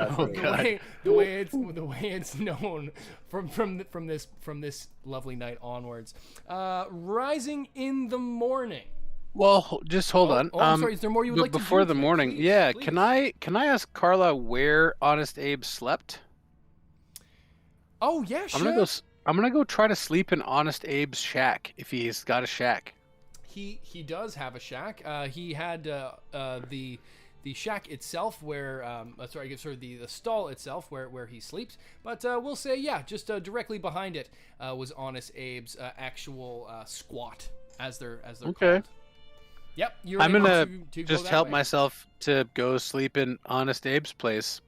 the way it's known from this lovely night onwards. Rising in the morning. Well, just hold on. I'm sorry. Is there more you would like to do? Before the morning? Please, yeah. please. Can I ask Carla where Honest Abe slept? Oh yeah, sure. I'm gonna go try to sleep in Honest Abe's shack if he's got a shack. He does have a shack. He had the shack itself where the stall itself where he sleeps. But we'll say just directly behind it was Honest Abe's actual squat, as they're Okay. called. Yep, I'm gonna to just go that help way. myself to go sleep in Honest Abe's place.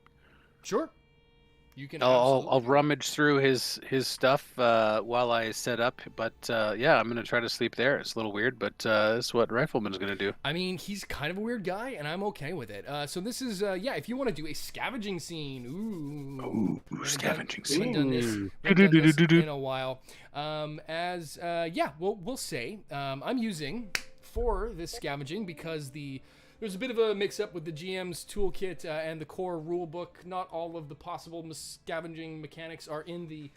Sure. You can. I'll rummage through his stuff while I set up, but I'm gonna try to sleep there. It's a little weird, but it's what Rifleman's gonna do. I mean, he's kind of a weird guy, and I'm okay with it. So this is if you want to do a scavenging scene, Scavenging we haven't done this in a while. We'll say I'm using for this scavenging because there's a bit of a mix-up with the GM's toolkit and the core rulebook. Not all of the possible scavenging mechanics are in the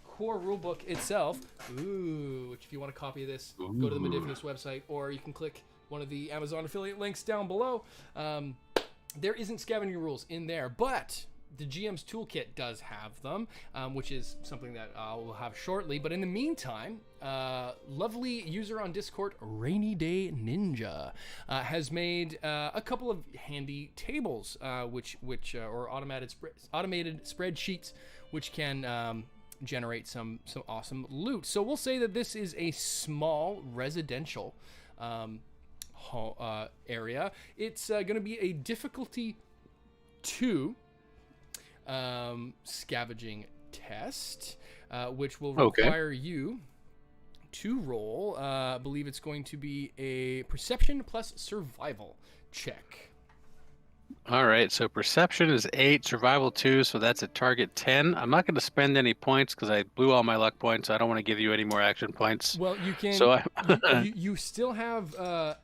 core rulebook itself. Which if you want a copy of this, go to the Modifius website, or you can click one of the Amazon affiliate links down below. There isn't scavenging rules in there, but the GM's toolkit does have them, which is something that we'll have shortly. But in the meantime, lovely user on Discord, Rainy Day Ninja, has made a couple of handy tables, which or automated spreadsheets, which can generate some awesome loot. So we'll say that this is a small residential area. It's going to be a difficulty 2 scavenging test, which will require you to roll. I believe it's going to be a perception plus survival check. All right, so perception is 8, survival 2, so that's a target 10. I'm not going to spend any points because I blew all my luck points. I don't want to give you any more action points. Well, you can. So you still have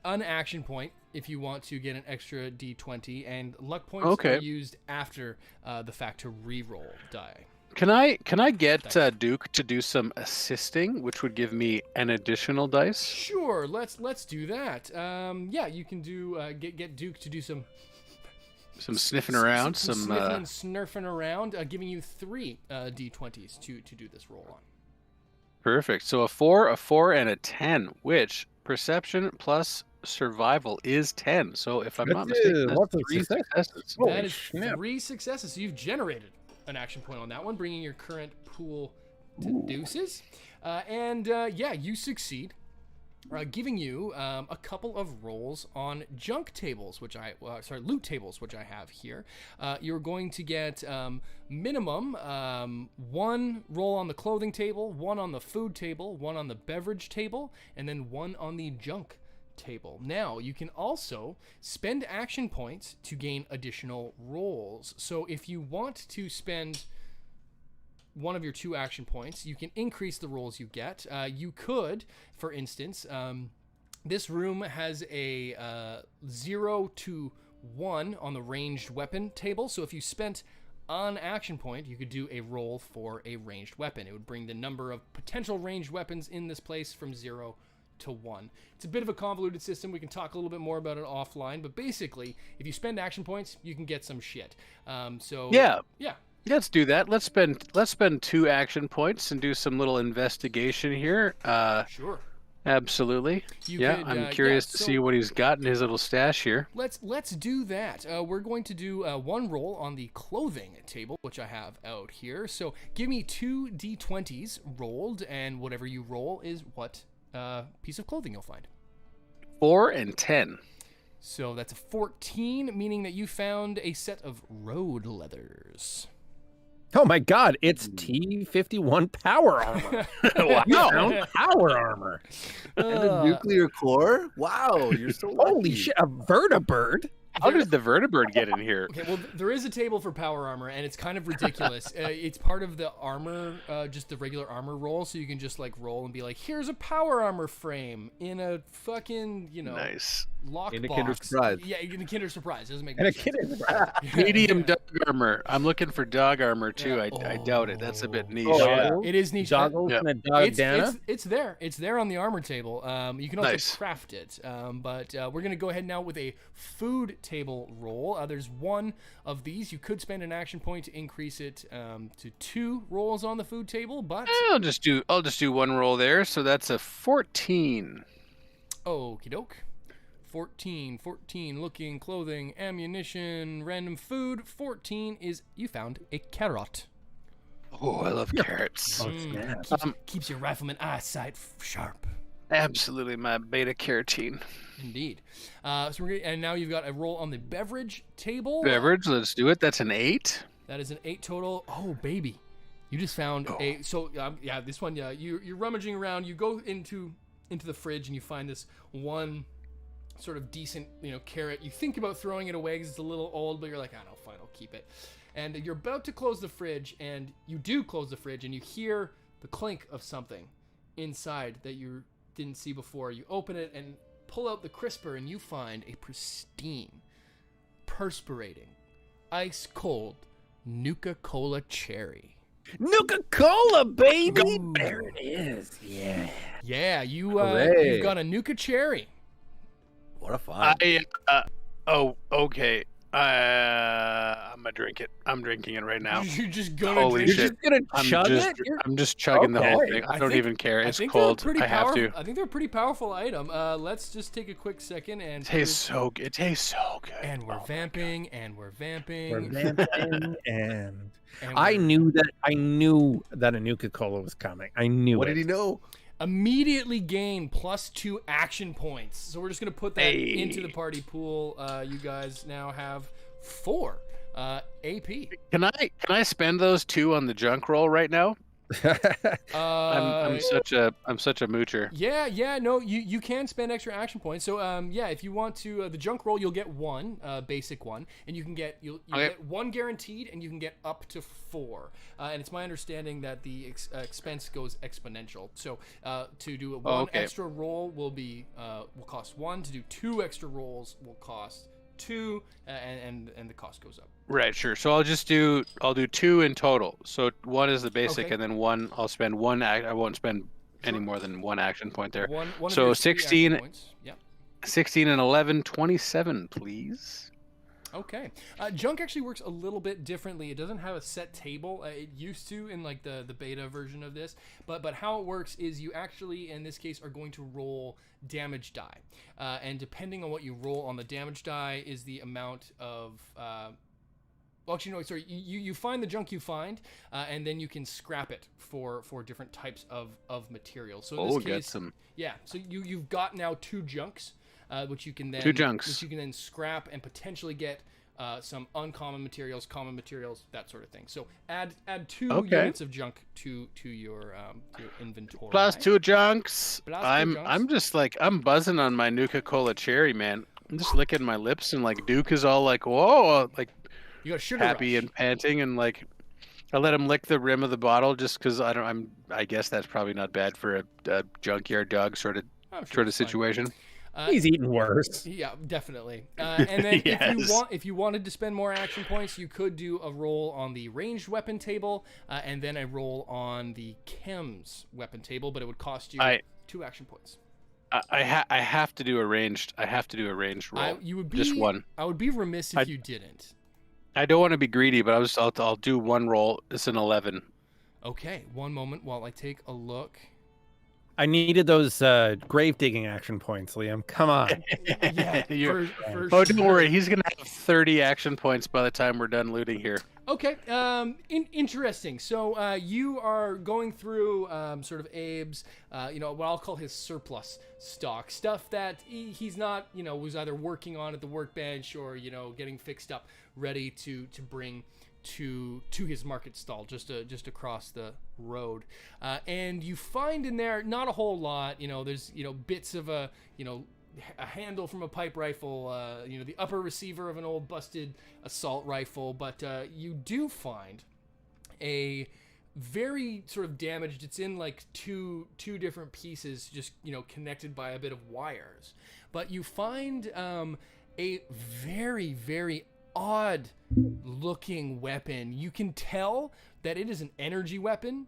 an action point if you want to get an extra d20, and luck points are used after the fact to re-roll die. Can I get Duke to do some assisting, which would give me an additional dice? Sure, let's do that. Yeah, you can do get Duke to do some sniffing around, some sniffing and snurfing around, giving you 3 d20s to do this roll on. Perfect. So a 4, and a 10, which perception plus survival is 10. So if I'm not mistaken, that's 3 successes. That is 3 successes. So you've generated an action point on that one, bringing your current pool to deuces. Yeah, you succeed. Giving you a couple of rolls on junk tables, loot tables, which I have here. You're going to get minimum 1 roll on the clothing table, 1 on the food table, 1 on the beverage table, and then 1 on the junk table. Now, you can also spend action points to gain additional rolls. So if you want to spend one of your 2 action points, you can increase the rolls you get. You could, for instance, this room has a 0 to 1 on the ranged weapon table. So if you spent an action point, you could do a roll for a ranged weapon. It would bring the number of potential ranged weapons in this place from 0 to 1. It's a bit of a convoluted system. We can talk a little bit more about it offline, but basically, if you spend action points, you can get some shit. Yeah. Let's do that. Let's spend 2 action points and do some little investigation here. Sure. Absolutely. I'm curious to see what he's got in his little stash here. Let's do that. We're going to do 1 roll on the clothing table, which I have out here. So give me 2 d20s rolled, and whatever you roll is what piece of clothing you'll find. 4 and 10. So that's a 14, meaning that you found a set of road leathers. Oh my God! It's T-51 power armor. Wow, power armor and a nuclear core. Wow, you're so lucky. Holy shit! A vertibird. How did the vertibird get in here? Okay, well, there is a table for power armor, and it's kind of ridiculous. It's part of the armor, just the regular armor roll, so you can just like roll and be like, "Here's a power armor frame in a fucking, nice lockbox." In a Kinder Surprise. Yeah, in a Kinder Surprise. It doesn't make And sense. a Kinder Surprise. Medium dog armor. I'm looking for dog armor too. Yeah. I doubt it. That's a bit niche. Oh, yeah. It is niche. Joggles and a dog It's there. It's there on the armor table. You can also Nice. craft it. But we're going to go ahead now with a food table roll. There's 1 of these. You could spend an action point to increase it to 2 rolls on the food table, but I'll just do 1 roll there. So that's a 14. okie doke. 14, looking, clothing, ammunition, random food. 14 is you found a carrot. Oh, I love carrots. Keeps your rifleman eyesight sharp. Absolutely, my beta carotene. Indeed. And now you've got a roll on the beverage table. Beverage, let's do it. That's an 8. That is an 8 total. Oh, baby. You just found a... So, this one, you're rummaging around. You go into the fridge and you find this one sort of decent, carrot. You think about throwing it away because it's a little old, but you're like, no, fine, I'll keep it. And you're about to close the fridge, and you do close the fridge, and you hear the clink of something inside that you didn't see before. You open it and pull out the crisper, and you find a pristine, perspirating, ice-cold Nuka-Cola cherry. Nuka-Cola, baby! Ooh. There it is. Yeah. Yeah, you've got a Nuka cherry. What a find. Okay. I'm gonna drink it. I'm drinking it right now. You're just gonna Holy drink shit. it? You're just gonna chug it? I'm just chugging the whole thing. I don't even care. It's cold. I have to. I think they're a pretty powerful item. Let's just take a quick second and... It tastes so good. And we're vamping, and we're vamping. And I knew that a Nuka-Cola was coming. I knew What it. did he know? Immediately gain +2 action points. So we're just going to put that into the party pool. You guys now have 4 AP. Can I spend those 2 on the junk roll right now? I'm such a moocher. Yeah, no, you can spend extra action points. So yeah, if you want to the junk roll, you'll get one basic one, and you'll get one guaranteed, and you can get up to 4. And it's my understanding that the expense goes exponential. So to do one extra roll will cost 1. To do 2 extra rolls will cost 2, and the cost goes up. Right, sure. So I'll do 2 in total. So 1 is the basic, and then 1 I'll spend 1. I won't spend any more than 1 action point there. One so of 16, points. Yeah. 16 and 11, 27, please. Okay. Junk actually works a little bit differently. It doesn't have a set table. It used to in like the beta version of this, but how it works is you actually in this case are going to roll damage die, and depending on what you roll on the damage die is the amount of. Well, actually, no. Sorry. You find the junk you find, and then you can scrap it for different types of materials. So in this case, get some. Yeah. So you've got now 2 junks. Which you can then 2 junks. which you can then scrap and potentially get some uncommon materials, common materials, that sort of thing. So add 2 units of junk to your inventory. Plus 2 junks. Plus 2 junks. I'm just like I'm buzzing on my Nuka-Cola cherry, man. I'm just licking my lips and like Duke is all like whoa, like you got a sugar happy rush. and panting and like I let him lick the rim of the bottle just because I guess that's probably not bad for a junkyard dog sort of situation. He's eaten worse. Yeah, definitely. And then Yes. if you wanted to spend more action points, you could do a roll on the ranged weapon table, and then a roll on the chems weapon table, but it would cost you 2 action points. I have to do a ranged. I have to do a ranged roll. Just 1. I would be remiss if you didn't. I don't want to be greedy, but I'll do 1 roll. It's an 11. Okay, one moment while I take a look. I needed those grave digging action points, Liam. Come on. Yeah. Don't worry. He's gonna have 30 action points by the time we're done looting here. Okay. Interesting. So you are going through sort of Abe's, what I'll call his surplus stock stuff that he's not, was either working on at the workbench or getting fixed up, ready to bring to his market stall just across the road, and you find in there not a whole lot. There's bits of a handle from a pipe rifle, the upper receiver of an old busted assault rifle, but you do find a very sort of damaged. It's in like two different pieces, just connected by a bit of wires. But you find a very, very odd looking weapon. You can tell that it is an energy weapon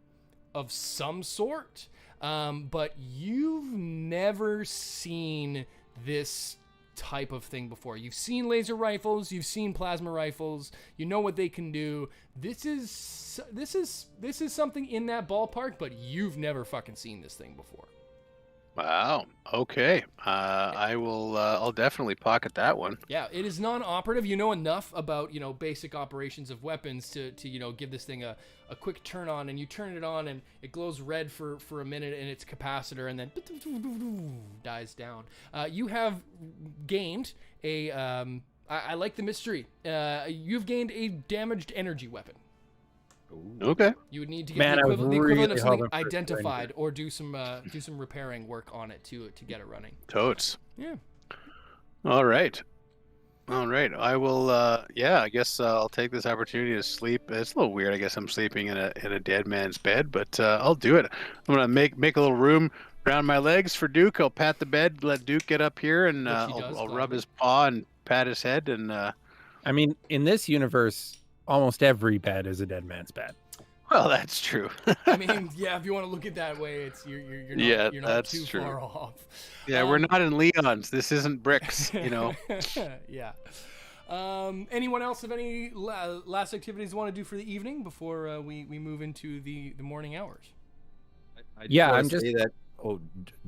of some sort, but you've never seen this type of thing before. You've seen laser rifles, you've seen plasma rifles, you know what they can do. This is something in that ballpark, but you've never fucking seen this thing before. Wow. Okay. I will. I'll definitely pocket that one. Yeah, it is non-operative. You know enough about basic operations of weapons to give this thing a quick turn on, and you turn it on and it glows red for a minute in its capacitor and then dies down. You have gained a. I like the mystery. You've gained a damaged energy weapon. Okay. You would need to get the equivalent really of something identified or do some repairing work on it to get it running. Totes. Yeah. All right. I will. I guess I'll take this opportunity to sleep. It's a little weird. I guess I'm sleeping in a dead man's bed, but I'll do it. I'm gonna make a little room around my legs for Duke. I'll pat the bed, let Duke get up here, and I'll rub his paw and pat his head. And I mean, in this universe, almost every bed is a dead man's bed. Well, that's true. I mean, yeah, if you want to look at it that way, it's you're not too true. far off. Yeah, we're not in Leon's. This isn't bricks, Yeah. Anyone else have any last activities they want to do for the evening before we move into the morning hours? I'm just say that.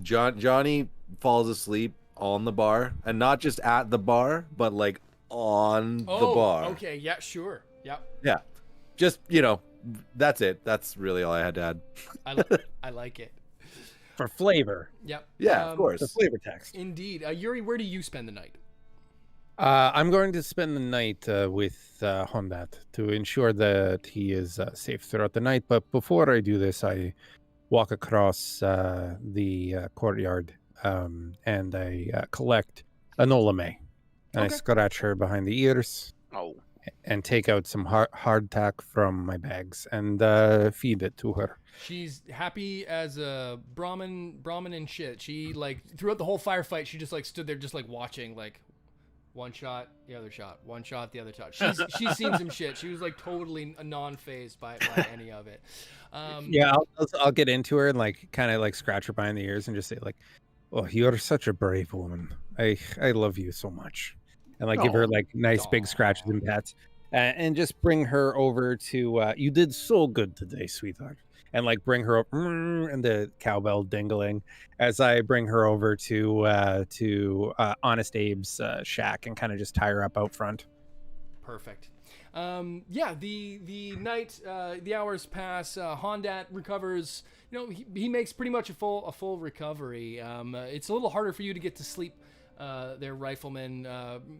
Johnny falls asleep on the bar, and not just at the bar, but like on the bar. Okay. Yeah. Sure. Yeah. Yeah. Just that's it. That's really all I had to add. I like it. for flavor. Yep. Yeah, of course. The flavor text. Indeed. Yuri, where do you spend the night? I'm going to spend the night with Hondat to ensure that he is safe throughout the night. But before I do this, I walk across the courtyard and I collect Anolame. And I Okay. scratch her behind the ears Oh, and take out some hardtack from my bags and feed it to her. She's happy as a Brahmin and shit. She like throughout the whole firefight, she just like stood there, just like watching, like one shot, the other shot, one shot, the other shot. She's seen some shit. She was like totally non-phased by any of it. Yeah, I'll get into her and like kind of like scratch her behind the ears and just say like, "Oh, you're such a brave woman. I love you so much," and like give her like nice big scratches and pats, and just bring her over to. You did so good today, sweetheart. And like bring her up and the cowbell dingling as I bring her over to Honest Abe's shack and kind of just tie her up out front. Perfect. Yeah, the night, the hours pass. Hondat recovers. You know, he makes pretty much a full recovery. It's a little harder for you to get to sleep there, Rifleman,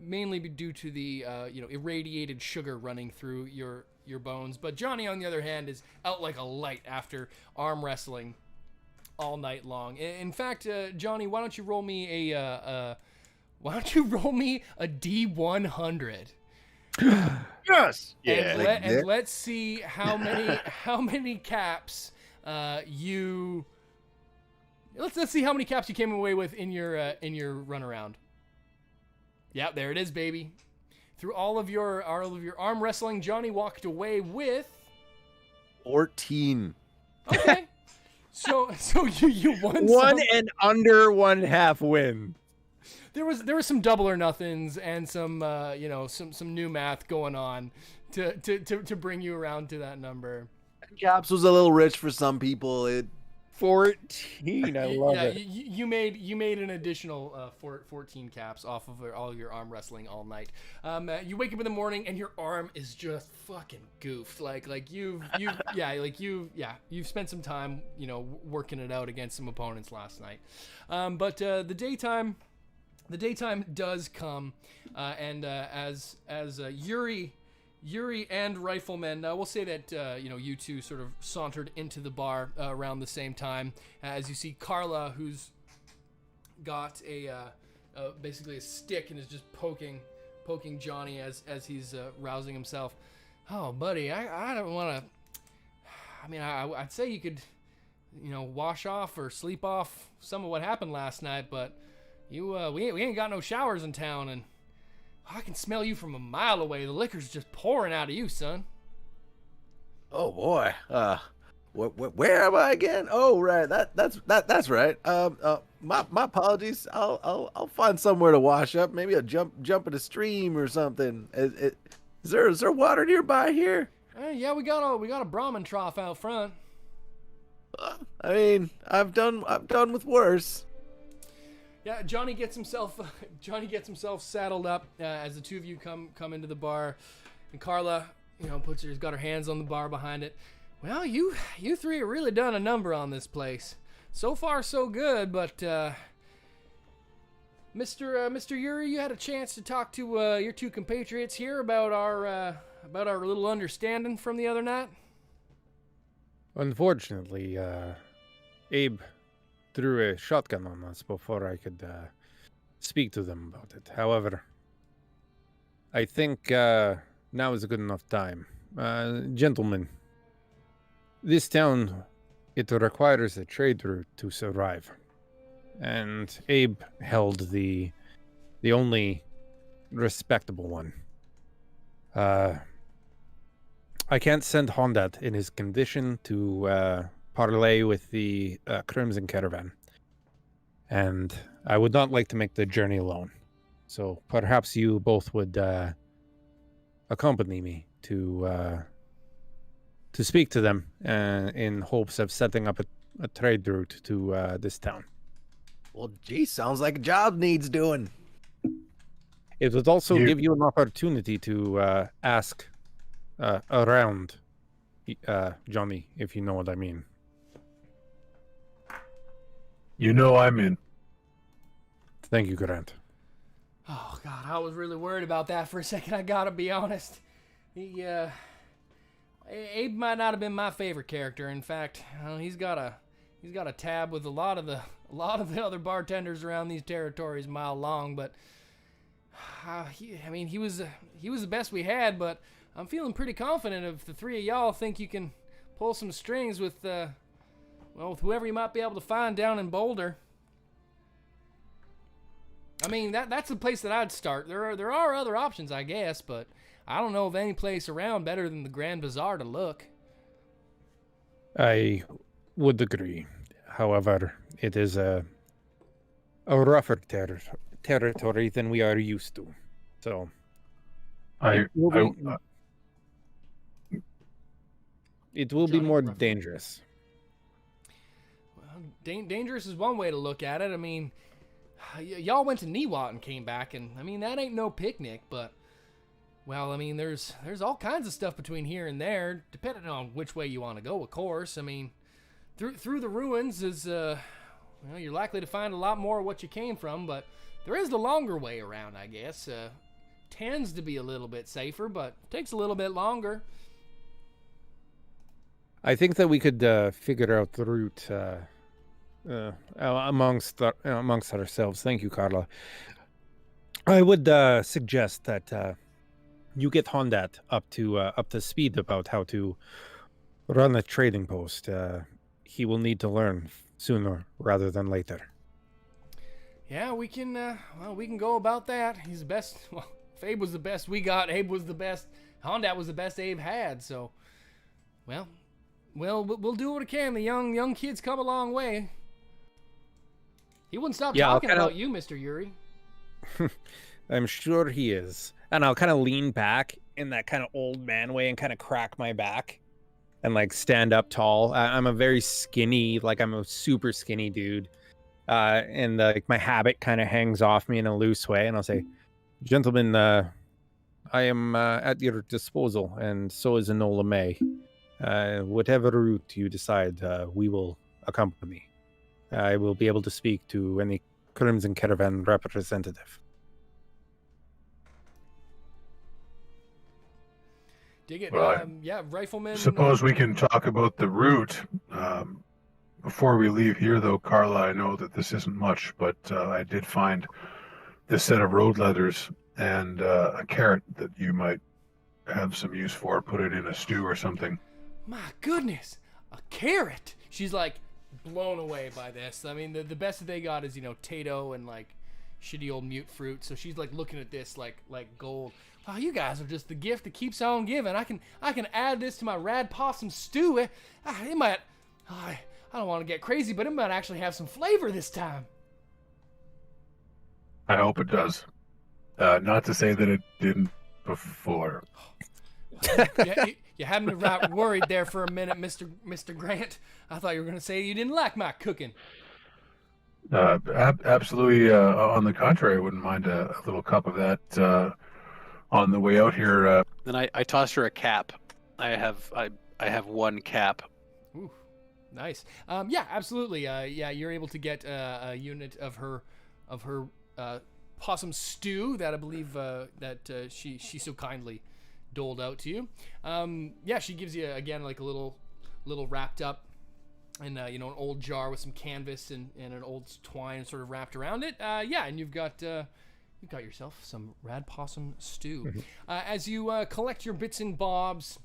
mainly due to the irradiated sugar running through your bones. But Johnny, on the other hand, is out like a light after arm wrestling all night long. In fact, Johnny, why don't you roll me a D100? Yes. And let's see how many caps you. Let's see how many caps you came away with in your run around. Yeah, there it is, baby. Through all of your arm wrestling, Johnny walked away with 14. Okay. So you won One some. and under 1/2 win. There was some double or nothings and some some new math going on to bring you around to that number. Caps was a little rich for some people. 14. I love it. You made an additional 14 caps off of all your arm wrestling all night. You wake up in the morning and your arm is just fucking goofed. You've spent some time working it out against some opponents last night. But the daytime does come, and as Yuri and Rifleman, we'll say that you two sort of sauntered into the bar around the same time. As you see Carla, who's got basically a stick and is just poking Johnny as he's rousing himself. Oh, buddy, I don't want to. I mean, I'd say you could, wash off or sleep off some of what happened last night, but we ain't got no showers in town, and I can smell you from a mile away. The liquor's just pouring out of you, son. Oh boy. Where am I again? Oh right, that's right. My apologies. I'll find somewhere to wash up. Maybe I'll jump in a stream or something. Is there water nearby here? Yeah, we got a Brahmin trough out front. I mean, I've done with worse. Yeah, Johnny gets himself saddled up as the two of you come into the bar, and Carla, has got her hands on the bar behind it. Well, you three have really done a number on this place. So far, so good. But Mr. Yuri, you had a chance to talk to your two compatriots here about our little understanding from the other night. Unfortunately, Abe threw a shotgun on us before I could speak to them about it. However, I think now is a good enough time. Gentlemen, this town, it requires a trade route to survive. And Abe held the only respectable one. I can't send Hondat in his condition to parlay with the Crimson Caravan. And I would not like to make the journey alone. So perhaps you both would accompany me to speak to them in hopes of setting up a trade route to this town. Well, gee, sounds like a job needs doing. It would also give you an opportunity to ask around, Johnny, if you know what I mean. You know I'm in. Thank you, Grant. Oh God, I was really worried about that for a second. I gotta be honest. Abe might not have been my favorite character. In fact, he's got a tab with a lot of the other bartenders around these territories, mile long. But he was the best we had. But I'm feeling pretty confident if the three of y'all think you can pull some strings with with whoever you might be able to find down in Boulder. I mean, that's the place that I'd start. There are other options, I guess, but I don't know of any place around better than the Grand Bazaar to look. I would agree. However, it is a rougher territory than we are used to. So, it will be more dangerous. Well, dangerous is one way to look at it. I mean, y'all went to Niwot and came back, and I mean, that ain't no picnic, but, well, I mean, there's all kinds of stuff between here and there, depending on which way you want to go, of course. I mean, through the ruins is, you're likely to find a lot more of what you came from, but there is the longer way around, I guess. Tends to be a little bit safer, but takes a little bit longer. I think that we could figure out the route amongst ourselves. Thank you, Carla. I would suggest that you get Hondat up to speed about how to run a trading post. He will need to learn sooner rather than later. Yeah, we can go about that. He's the best. Well, if Abe was the best we got, Abe was the best. Hondat was the best Abe had. So, well, we'll do what we can. The young kid's come a long way. He wouldn't stop talking about you, Mr. Yuri. I'm sure he is. And I'll kind of lean back in that kind of old man way and kind of crack my back and like stand up tall. I'm a very skinny, I'm a super skinny dude. And my habit kind of hangs off me in a loose way. And I'll say, gentlemen, I am at your disposal, and so is Enola May. Whatever route you decide, we will accompany. I will be able to speak to any Crimson Caravan representative. Dig it. Well, Rifleman. Suppose we can talk about the route. Before we leave here, though, Carla, I know that this isn't much, but I did find this set of road leathers and a carrot that you might have some use for. Put it in a stew or something. My goodness, a carrot! She's like blown away by this. I mean, the best that they got is Tato and like shitty old mute fruit. So she's like looking at this like gold. Wow, you guys are just the gift that keeps on giving. I can add this to my rad possum stew. It might. I don't want to get crazy, but it might actually have some flavor this time. I hope it does. Not to say that it didn't before. You had me right worried there for a minute, Mr. Grant. I thought you were going to say you didn't like my cooking. Absolutely. On the contrary, I wouldn't mind a little cup of that on the way out here. Then I tossed her a cap. I have one cap. Ooh, nice. Yeah, absolutely. You're able to get a unit of her possum stew that I believe that she so kindly doled out to you. She gives you again like a little wrapped up in an old jar with some canvas and an old twine sort of wrapped around it. And you've got yourself some rad possum stew. As you collect your bits and bobs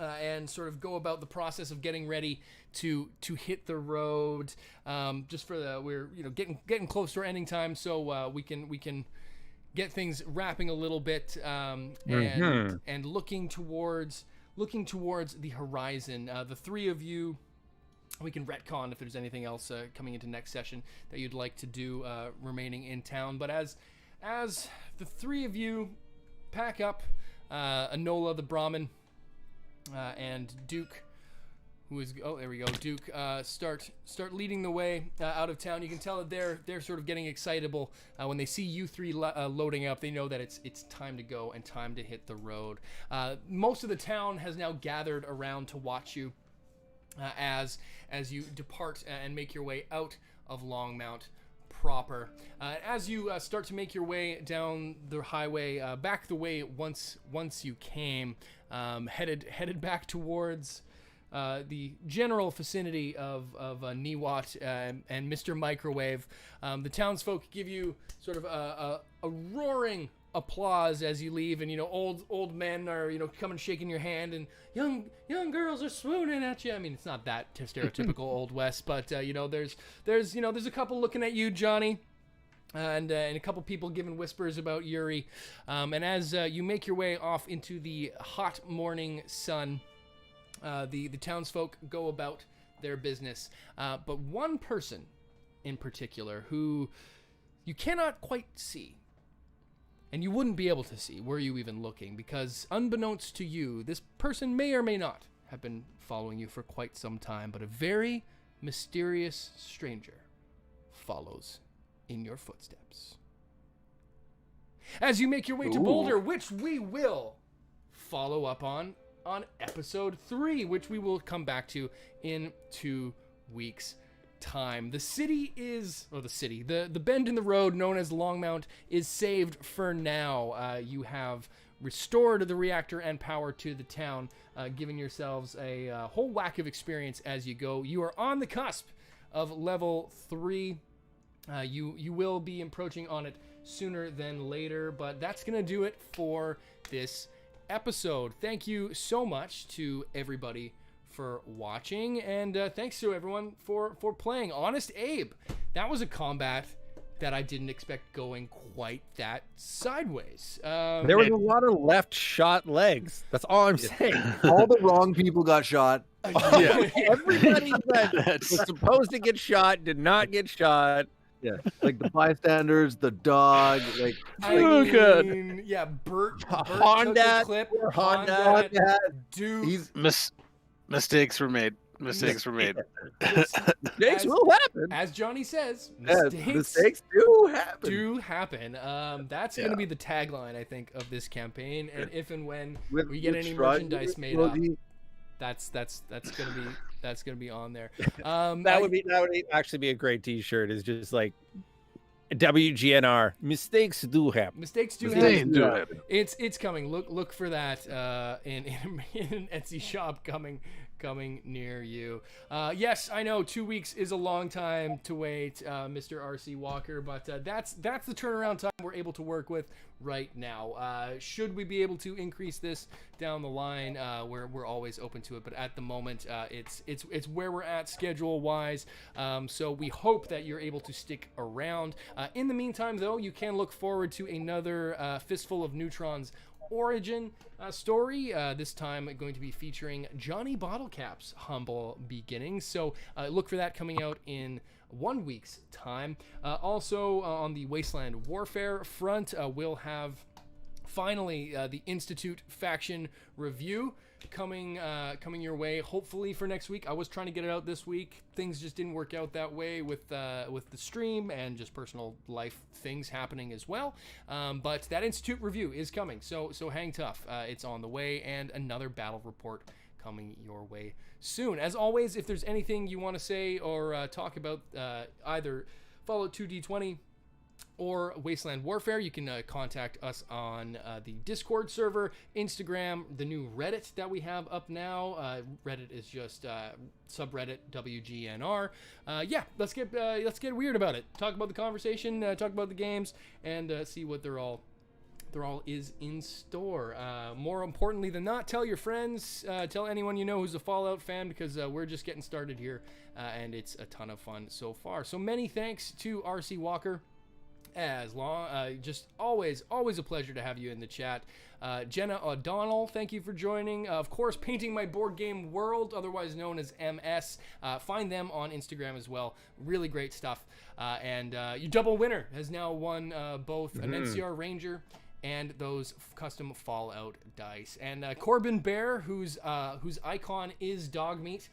and sort of go about the process of getting ready to hit the road, just for we're getting close to our ending time, so we can get things wrapping a little bit, and looking towards the horizon. The three of you, we can retcon if there's anything else coming into next session that you'd like to do remaining in town. But as the three of you pack up, Enola the Brahmin and Duke, Duke, start leading the way out of town. You can tell that they're sort of getting excitable when they see you three loading up. They know that it's time to go and time to hit the road. Most of the town has now gathered around to watch you as you depart and make your way out of Longmount, proper. As you start to make your way down the highway, back the way once you came, headed back towards the general vicinity of Niwat and Mr. Microwave, the townsfolk give you sort of a roaring applause as you leave, and old men are coming shaking your hand, and young girls are swooning at you. I mean, it's not that stereotypical Old West, but there's a couple looking at you, Johnny, and a couple people giving whispers about Yuri, and as you make your way off into the hot morning sun, the townsfolk go about their business, but one person in particular who you cannot quite see. And you wouldn't be able to see, were you even looking, because unbeknownst to you, this person may or may not have been following you for quite some time, but a very mysterious stranger follows in your footsteps. As you make your way to Boulder, which we will follow up on episode 3, which we will come back to in 2 weeks' time. The bend in the road known as Longmount is saved for now. You have restored the reactor and power to the town, giving yourselves a whole whack of experience as you go. You are on the cusp of level 3. You will be approaching on it sooner than later, but that's gonna do it for this episode. Thank you so much to everybody for watching, and thanks to everyone for playing. Honest Abe, that was a combat that I didn't expect going quite that sideways. There was a lot of left shot legs. That's all I'm saying. All the wrong people got shot. Everybody that was supposed to get shot did not get shot. Yeah, like the bystanders, the dog, like good. Yeah, Bert Honda, took the clip. Honda, dude. Mistakes were made. Mistakes will happen. As Johnny says, mistakes do happen. That's going to be the tagline, I think, of this campaign. And if and when we get any merchandise made up, that's gonna be on there. That would actually be a great T-shirt. Is just like WGNR. Mistakes do happen. Mistakes do happen. It's coming. Look for that in an Etsy shop coming near you. Yes, I know 2 weeks is a long time to wait, Mr. RC Walker, but that's the turnaround time we're able to work with right now. Should we be able to increase this down the line, we're always open to it, but at the moment it's where we're at schedule wise, so we hope that you're able to stick around. In the meantime, though, you can look forward to another Fistful of Neutrons origin story, this time going to be featuring Johnny Bottlecap's humble beginnings, so look for that coming out in 1 week's time. Also on the Wasteland Warfare front, we'll have finally the Institute faction review coming your way, hopefully for next week. I was trying to get it out this week. Things just didn't work out that way with the stream and just personal life things happening as well. But that Institute review is coming, so hang tough. It's on the way, and another battle report coming your way soon. As always, if there's anything you want to say or talk about either Fallout 2 D20 or Wasteland Warfare, you can contact us on the Discord server, Instagram, the new Reddit that we have up now. Reddit is just subreddit WGNR. Let's get weird about it. Talk about the conversation, talk about the games, and see what they're all is in store. More importantly than not, tell your friends, tell anyone you know who's a Fallout fan, because we're just getting started here, and it's a ton of fun so far. So many thanks to RC Walker. Just always a pleasure to have you in the chat. Jenna O'Donnell, thank you for joining. Of course, Painting My Board Game World, otherwise known as MS. Find them on Instagram as well. Really great stuff. And your double winner has now won both an NCR Ranger and those custom Fallout dice. And Corbin Bear, whose icon is dog meat,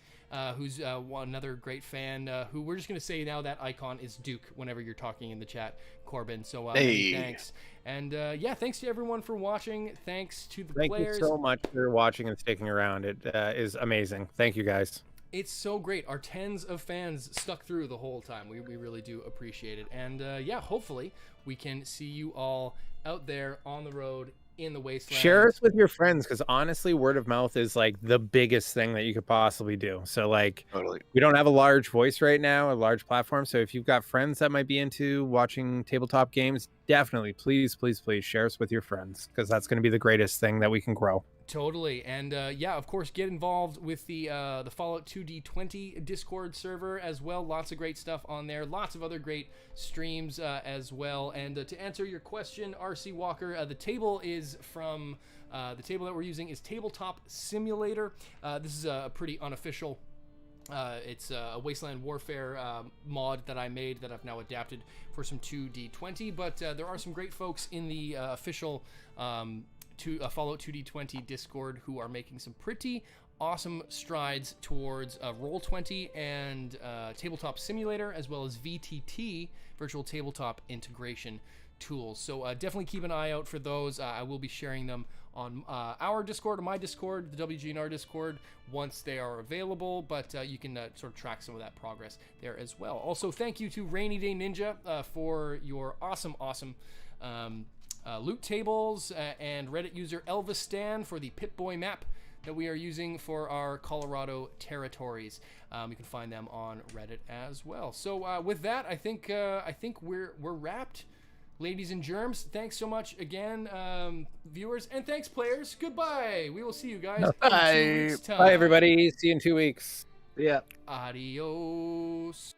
who's another great fan, who we're just going to say now that icon is Duke whenever you're talking in the chat, Corbin. So many thanks. And thanks to everyone for watching. Thanks to the players. Thank you so much for watching and sticking around. It is amazing. Thank you, guys. It's so great. Our tens of fans stuck through the whole time. We really do appreciate it. And yeah, hopefully we can see you all out there on the road in the wasteland. Share us with your friends, because honestly, word of mouth is like the biggest thing that you could possibly do. So like, Totally. we don't have a large voice right now, a large platform. So if you've got friends that might be into watching tabletop games, definitely, please share us with your friends, because that's going to be the greatest thing that we can grow. Totally. And yeah, of course, get involved with the Fallout 2D20 Discord server as well. Lots of great stuff on there. Lots of other great streams as well. And to answer your question, RC Walker, the table is from the table that we're using is Tabletop Simulator. This is a pretty unofficial. It's a Wasteland Warfare mod that I made that I've now adapted for some 2D20. But there are some great folks in the official Fallout 2D20 Discord who are making some pretty awesome strides towards Roll20 and Tabletop Simulator, as well as VTT, Virtual Tabletop Integration Tools. So definitely keep an eye out for those. I will be sharing them on our Discord, or my Discord, the WGNR Discord, once they are available, but you can sort of track some of that progress there as well. Also, thank you to Rainy Day Ninja for your awesome loot tables, and Reddit user Elvis Stan for the Pip-Boy map that we are using for our Colorado territories. You can find them on Reddit as well. So with that, I think we're wrapped, ladies and germs. Thanks so much again, viewers, and thanks, players. Goodbye. We will see you guys in 2 weeks' time. Bye, everybody. See you in 2 weeks. Yeah. Adios.